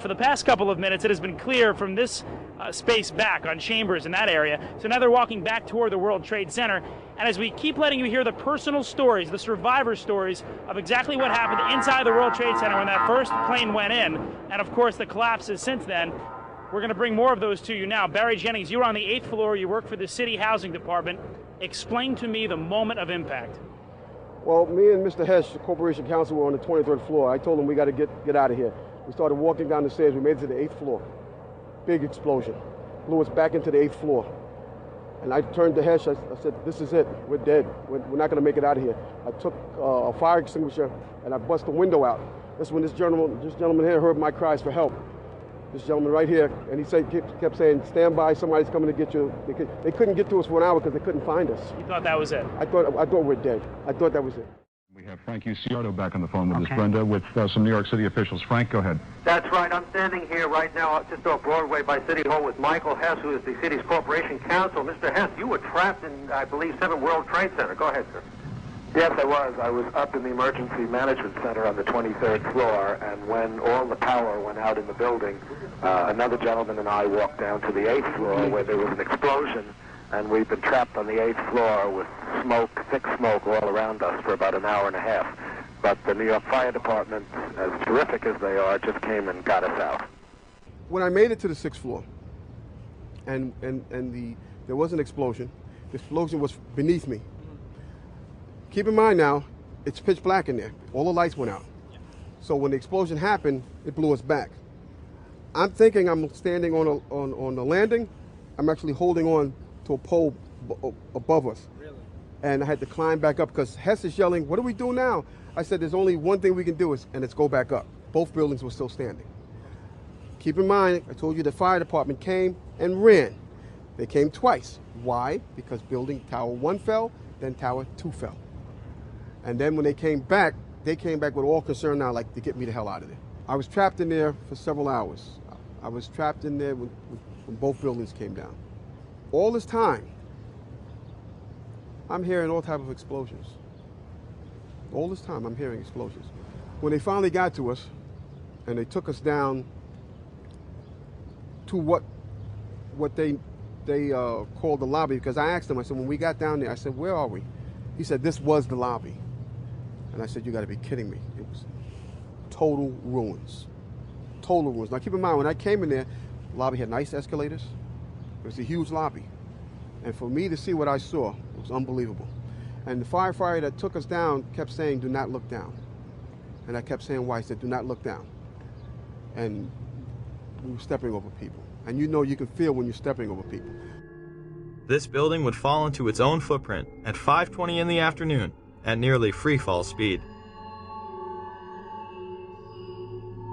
S17: for the past couple of minutes, it has been clear from this space back on Chambers in that area. So now they're walking back toward the World Trade Center. And as we keep letting you hear the personal stories, the survivor stories of exactly what happened inside the World Trade Center when that first plane went in, and of course the collapses since then, we're going to bring more of those to you now. Barry Jennings, you were on the 8th floor. You work for the City Housing Department. Explain to me the moment of impact.
S14: Well, me and Mr. Hess, the Corporation Counsel, were on the 23rd floor. I told him we got to get out of here. We started walking down the stairs. We made it to the 8th floor. Big explosion. Blew us back into the 8th floor. And I turned to Hess. I said, "This is it. We're dead. We're not going to make it out of here." I took a fire extinguisher and I bust the window out. That's when this gentleman here heard my cries for help. This gentleman right here, and he kept saying, "Stand by. Somebody's coming to get you." They couldn't get to us for an hour because they couldn't find us.
S17: You thought that was it?
S14: I thought we're dead. I thought that was it.
S18: We have Frank Uciardo back on the phone with us, Brenda, with some New York City officials. Frank, go ahead.
S21: That's right. I'm standing here right now just off Broadway by City Hall with Michael Hess, who is the city's corporation counsel. Mr. Hess, you were trapped in, I believe, 7 World Trade Center. Go ahead, sir.
S24: Yes, I was. I was up in the Emergency Management Center on the 23rd floor, and when all the power went out in the building, another gentleman and I walked down to the 8th floor where there was an explosion, and we've been trapped on the 8th floor with smoke, thick smoke all around us for about an hour and a half. But the New York Fire Department, as terrific as they are, just came and got us out.
S14: When I made it to the 6th floor, and there was an explosion, the explosion was beneath me. Keep in mind now, it's pitch black in there. All the lights went out. So when the explosion happened, it blew us back. I'm thinking I'm standing on the landing. I'm actually holding on to a pole above us. Really? And I had to climb back up because Hess is yelling, "What do we do now?" I said, "There's only one thing we can do, and it's go back up." Both buildings were still standing. Keep in mind, I told you the fire department came and ran. They came twice. Why? Because building Tower 1 fell, then Tower 2 fell. And then when they came back with all concern now, like, to get me the hell out of there. I was trapped in there for several hours. I was trapped in there when both buildings came down. All this time, I'm hearing all types of explosions. All this time, I'm hearing explosions. When they finally got to us, and they took us down to what they called the lobby, because I asked them, I said, when we got down there, I said, "Where are we?" He said, "This was the lobby." And I said, "You got to be kidding me." It was total ruins. Total ruins. Now keep in mind, when I came in there, the lobby had nice escalators. It was a huge lobby. And for me to see what I saw, it was unbelievable. And the firefighter that took us down kept saying, "Do not look down." And I kept saying why. He said, "Do not look down." And we were stepping over people. And you know you can feel when you're stepping over people.
S12: This building would fall into its own footprint at 5:20 in the afternoon at nearly free-fall speed.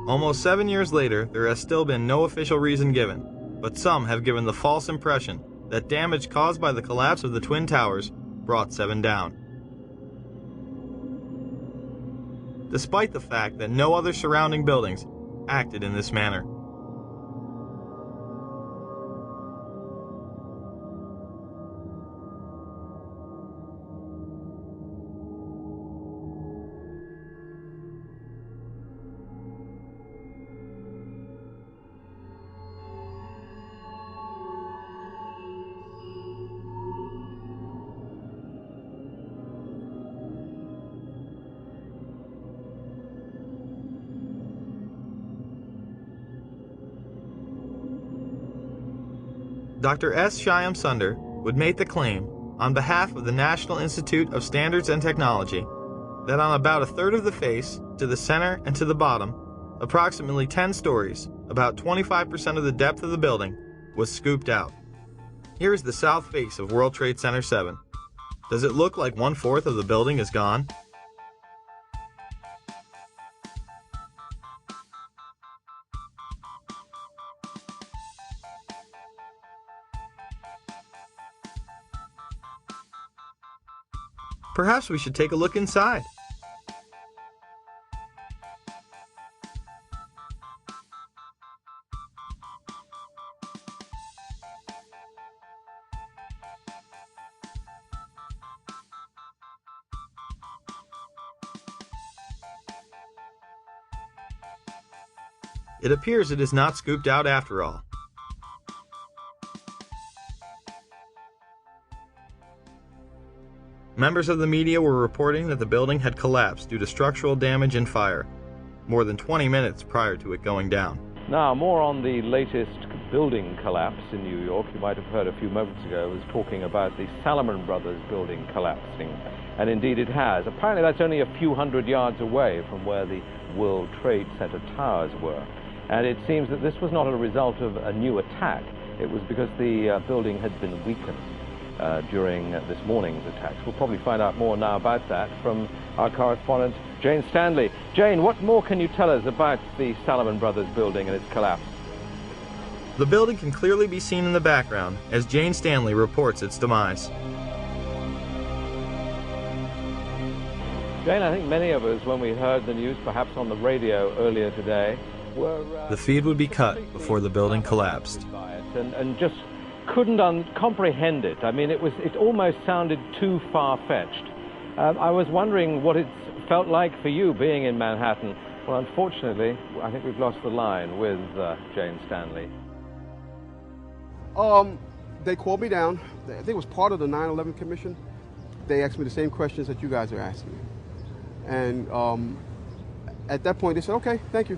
S12: Almost 7 years later, there has still been no official reason given, but some have given the false impression that damage caused by the collapse of the Twin Towers brought 7 down. Despite the fact that no other surrounding buildings acted in this manner. Dr. S. Shyam Sunder would make the claim, on behalf of the National Institute of Standards and Technology, that on about a third of the face, to the center and to the bottom, approximately 10 stories, about 25% of the depth of the building, was scooped out. Here is the south face of World Trade Center 7. Does it look like 1/4 of the building is gone? Perhaps we should take a look inside. It appears it is not scooped out after all. Members of the media were reporting that the building had collapsed due to structural damage and fire, more than 20 minutes prior to it going down.
S6: Now, more on the latest building collapse in New York. You might have heard a few moments ago, I was talking about the Salomon Brothers building collapsing, and indeed it has. Apparently that's only a few hundred yards away from where the World Trade Center towers were. And it seems that this was not a result of a new attack. It was because the building had been weakened during this morning's attacks. We'll probably find out more now about that from our correspondent, Jane Stanley. Jane, what more can you tell us about the Salomon Brothers building and its collapse?
S12: The building can clearly be seen in the background as Jane Stanley reports its demise.
S6: Jane, I think many of us, when we heard the news, perhaps on the radio earlier today, were...
S12: The feed would be cut before the building collapsed.
S6: And just couldn't comprehend it. I mean, it almost sounded too far-fetched. I was wondering what it felt like for you being in Manhattan. Well, unfortunately, I think we've lost the line with Jane Stanley.
S14: They called me down. I think it was part of the 9/11 Commission. They asked me the same questions that you guys are asking me. And at that point, they said, "Okay, thank you."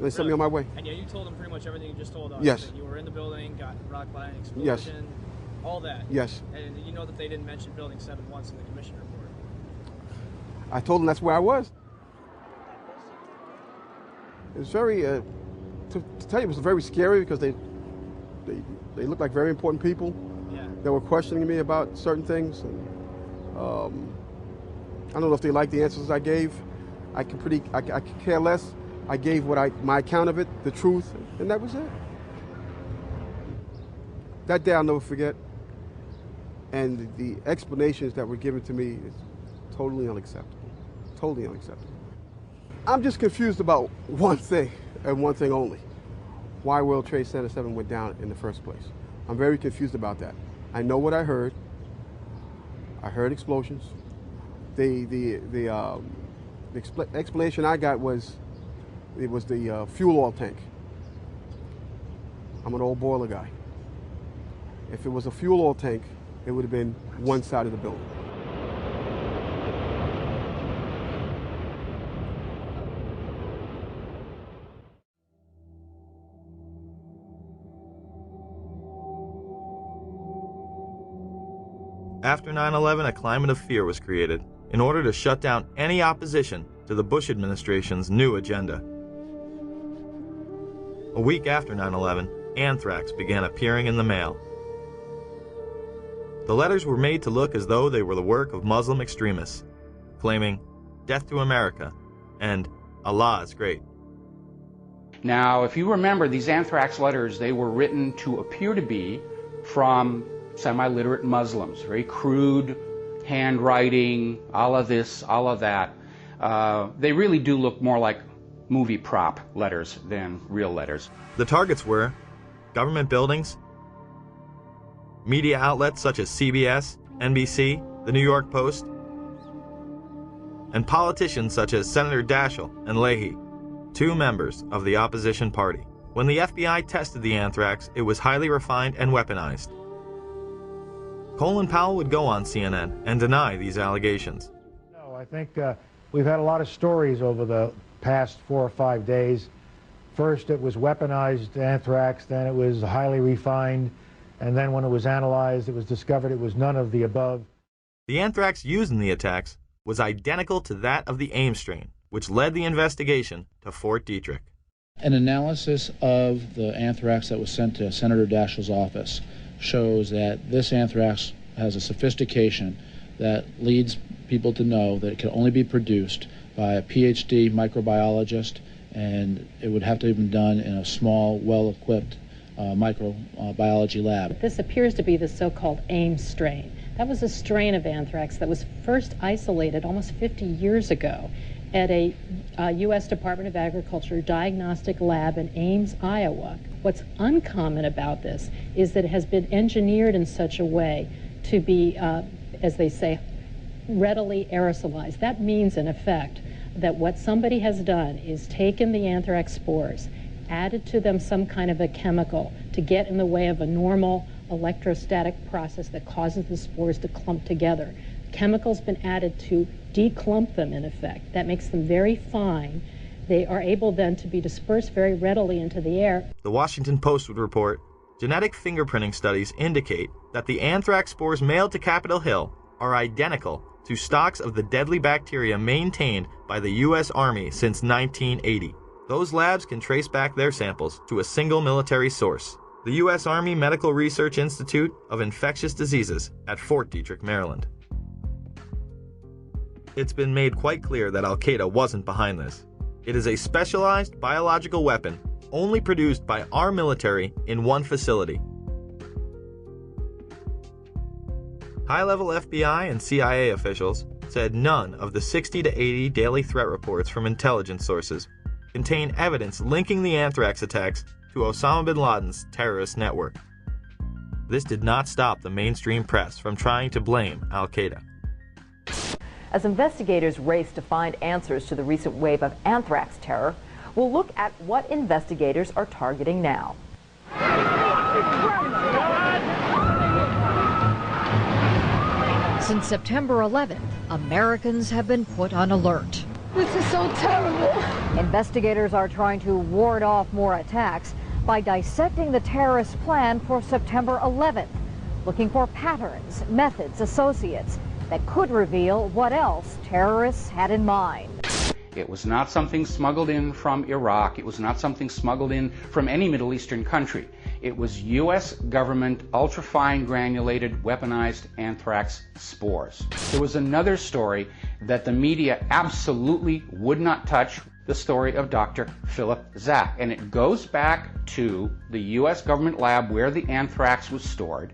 S14: They sent me on my way.
S11: And yeah, you told them pretty much everything you just told us.
S14: Yes.
S11: That you were in the building, got rocked by an explosion.
S14: Yes.
S11: All that.
S14: Yes.
S11: And you know that they didn't mention Building 7 once in the commission report.
S14: I told them that's where I was. It was very, to tell you, it was very scary because they looked like very important people that were questioning me about certain things. And I don't know if they like the answers I gave. I could care less. I gave my account of it, the truth, and that was it. That day I'll never forget. And the explanations that were given to me is totally unacceptable. Totally unacceptable. I'm just confused about one thing, and one thing only. Why World Trade Center 7 went down in the first place. I'm very confused about that. I know what I heard. I heard explosions. The explanation I got was it was the fuel oil tank. I'm an old boiler guy. If it was a fuel oil tank, it would have been one side of the building.
S12: After 9/11, a climate of fear was created in order to shut down any opposition to the Bush administration's new agenda. A week after 9/11, anthrax began appearing in the mail. The letters were made to look as though they were the work of Muslim extremists, claiming "Death to America" and "Allah is great."
S2: Now, if you remember, these anthrax letters, they were written to appear to be from semi-literate Muslims, very crude handwriting, all of this, all of that. They really do look more like movie prop letters than real letters.
S12: The targets were government buildings, media outlets such as CBS, NBC, the New York Post, and politicians such as Senator Daschle and Leahy, two members of the opposition party. When the FBI tested the anthrax, it was highly refined and weaponized. Colin Powell would go on CNN and deny these allegations.
S3: No, I think we've had a lot of stories over the past 4 or 5 days. First it was weaponized anthrax, then it was highly refined, and then when it was analyzed, it was discovered it was none of the above.
S12: The anthrax used in the attacks was identical to that of the Ames strain, which led the investigation to Fort Detrick.
S15: An analysis of the anthrax that was sent to Senator Daschle's office shows that this anthrax has a sophistication that leads people to know that it can only be produced by a PhD microbiologist, and it would have to have been done in a small, well-equipped microbiology lab.
S16: This appears to be the so-called Ames strain. That was a strain of anthrax that was first isolated almost 50 years ago at a U.S. Department of Agriculture diagnostic lab in Ames, Iowa. What's uncommon about this is that it has been engineered in such a way to be, as they say, readily aerosolized. That means, in effect, that what somebody has done is taken the anthrax spores, added to them some kind of a chemical to get in the way of a normal electrostatic process that causes the spores to clump together. Chemical's been added to declump them, in effect. That makes them very fine. They are able then to be dispersed very readily into the air.
S12: The Washington Post would report, genetic fingerprinting studies indicate that the anthrax spores mailed to Capitol Hill are identical to stocks of the deadly bacteria maintained by the U.S. Army since 1980. Those labs can trace back their samples to a single military source, the U.S. Army Medical Research Institute of Infectious Diseases at Fort Detrick, Maryland. It's been made quite clear that Al-Qaeda wasn't behind this. It is a specialized biological weapon only produced by our military in one facility. High-level FBI and CIA officials said none of the 60 to 80 daily threat reports from intelligence sources contain evidence linking the anthrax attacks to Osama bin Laden's terrorist network. This did not stop the mainstream press from trying to blame Al-Qaeda.
S23: As investigators race to find answers to the recent wave of anthrax terror, we'll look at what investigators are targeting now.
S26: Since September 11th, Americans have been put on alert.
S23: This is so terrible. Investigators are trying to ward off more attacks by dissecting the terrorist plan for September 11th, looking for patterns, methods, associates that could reveal what else terrorists had in mind.
S2: It was not something smuggled in from Iraq. It was not something smuggled in from any Middle Eastern country. It was U.S. government ultrafine granulated weaponized anthrax spores. There was another story that the media absolutely would not touch, the story of Dr. Philip Zach. And it goes back to the U.S. government lab where the anthrax was stored.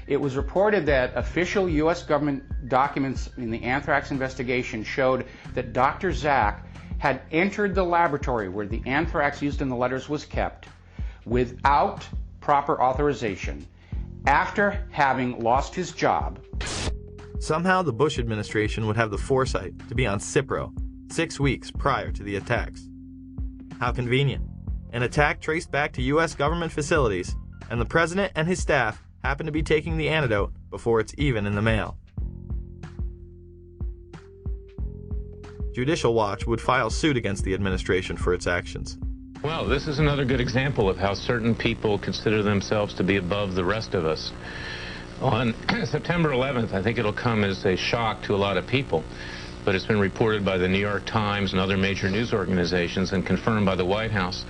S2: It was reported that official U.S. government documents in the anthrax investigation showed that Dr. Zach had entered the laboratory where the anthrax used in the letters was kept without proper authorization after having lost his job.
S12: Somehow the Bush administration would have the foresight to be on Cipro 6 weeks prior to the attacks. How convenient. An attack traced back to U.S. government facilities, and the president and his staff happen to be taking the antidote before it's even in the mail. Judicial Watch would file suit against the administration for its actions.
S4: Well, this is another good example of how certain people consider themselves to be above the rest of us. On September 11th, I think it'll come as a shock to a lot of people, but it's been reported by the New York Times and other major news organizations and confirmed by the White House.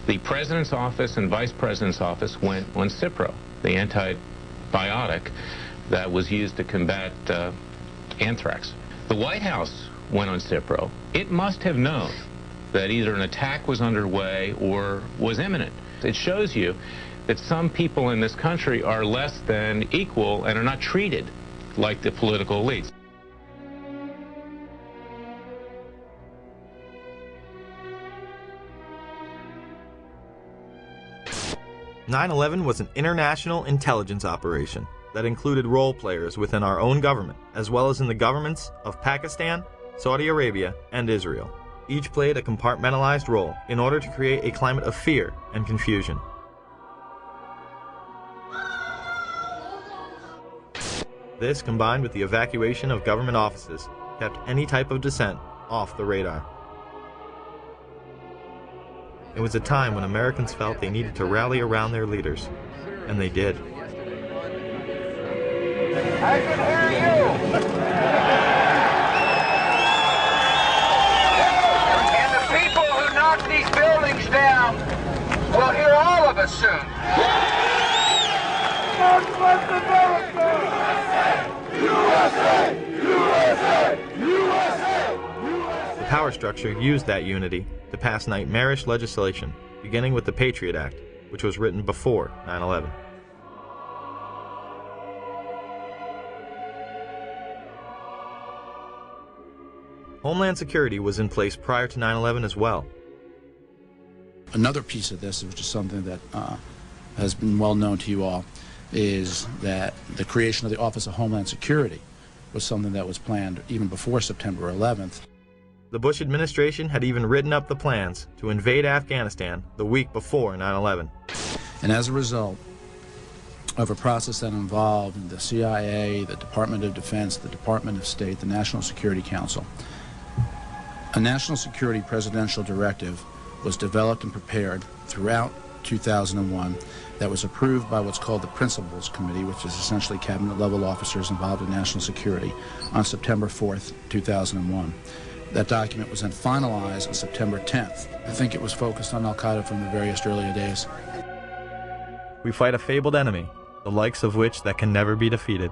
S4: The President's office and Vice President's office went on Cipro, the antibiotic that was used to combat anthrax. The White House went on Cipro. It must have known that either an attack was underway or was imminent. It shows you that some people in this country are less than equal and are not treated like the political elites.
S12: "9/11 was an international intelligence operation that included role players within our own government, as well as in the governments of Pakistan, Saudi Arabia, and Israel. Each played a compartmentalized role in order to create a climate of fear and confusion. This, combined with the evacuation of government offices, kept any type of dissent off the radar. It was a time when Americans felt they needed to rally around their leaders, and they did.
S5: I can hear you! And the people who knock these buildings down will hear all of us soon. Northwest America! USA! USA! USA!
S12: The power structure used that unity to pass nightmarish legislation, beginning with the Patriot Act, which was written before 9/11. Homeland Security was in place prior to 9/11 as well.
S15: Another piece of this, which is something that has been well known to you all, is that the creation of the Office of Homeland Security was something that was planned even before September 11th.
S12: The Bush administration had even written up the plans to invade Afghanistan the week before 9/11.
S15: And as a result of a process that involved the CIA, the Department of Defense, the Department of State, the National Security Council, a national security presidential directive was developed and prepared throughout 2001 that was approved by what's called the Principals Committee, which is essentially cabinet-level officers involved in national security, on September 4th, 2001. That document was then finalized on September 10th. I think it was focused on al-Qaeda from the various earlier days.
S12: We fight a fabled enemy, the likes of which that can never be defeated.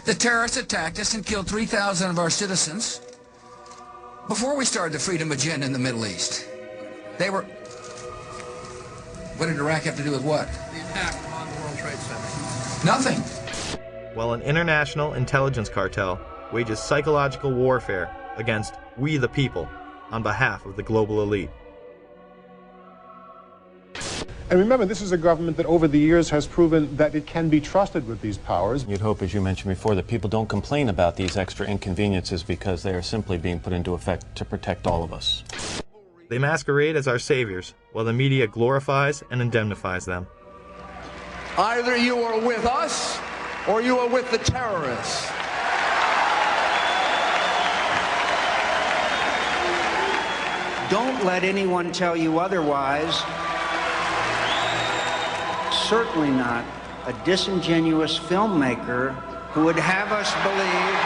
S9: The terrorists attacked us and killed 3,000 of our citizens before we started the freedom agenda in the Middle East. They were... What did Iraq have to do with what?
S11: The attack on the World Trade Center.
S9: Nothing.
S12: While an international intelligence cartel wages psychological warfare against we the people on behalf of the global elite.
S10: And remember, this is a government that over the years has proven that it can be trusted with these powers.
S19: You'd hope, as you mentioned before, that people don't complain about these extra inconveniences because they are simply being put into effect to protect all of us.
S12: They masquerade as our saviors, while the media glorifies and indemnifies them.
S9: Either you are with us, or you are with the terrorists.
S25: Don't let anyone tell you otherwise. Certainly not a disingenuous filmmaker who would have us believe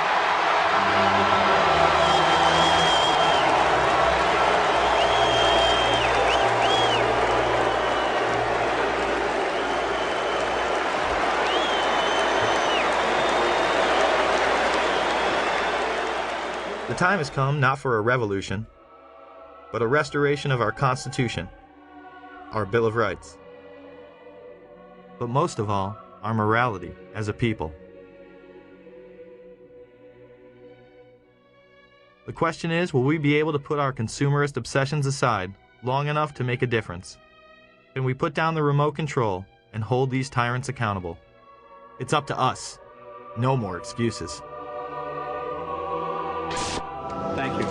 S12: The time has come not for a revolution, but a restoration of our Constitution, our Bill of Rights, but most of all, our morality as a people. The question is, will we be able to put our consumerist obsessions aside long enough to make a difference? Can we put down the remote control and hold these tyrants accountable? It's up to us. No more excuses.
S6: Thank you.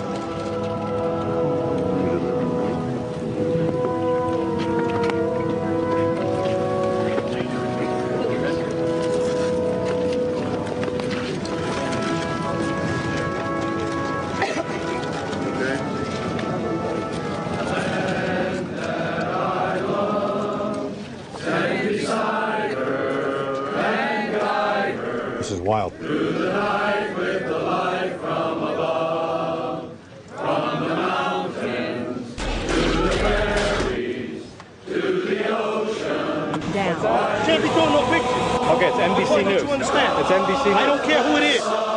S10: This is wild.
S1: Through the night with the light from above, from the mountains, to the prairies, to the ocean.
S7: Can't be doing no pictures.
S6: Okay, it's NBC News.
S7: Don't you understand?
S6: It's NBC News.
S7: I don't care who it is.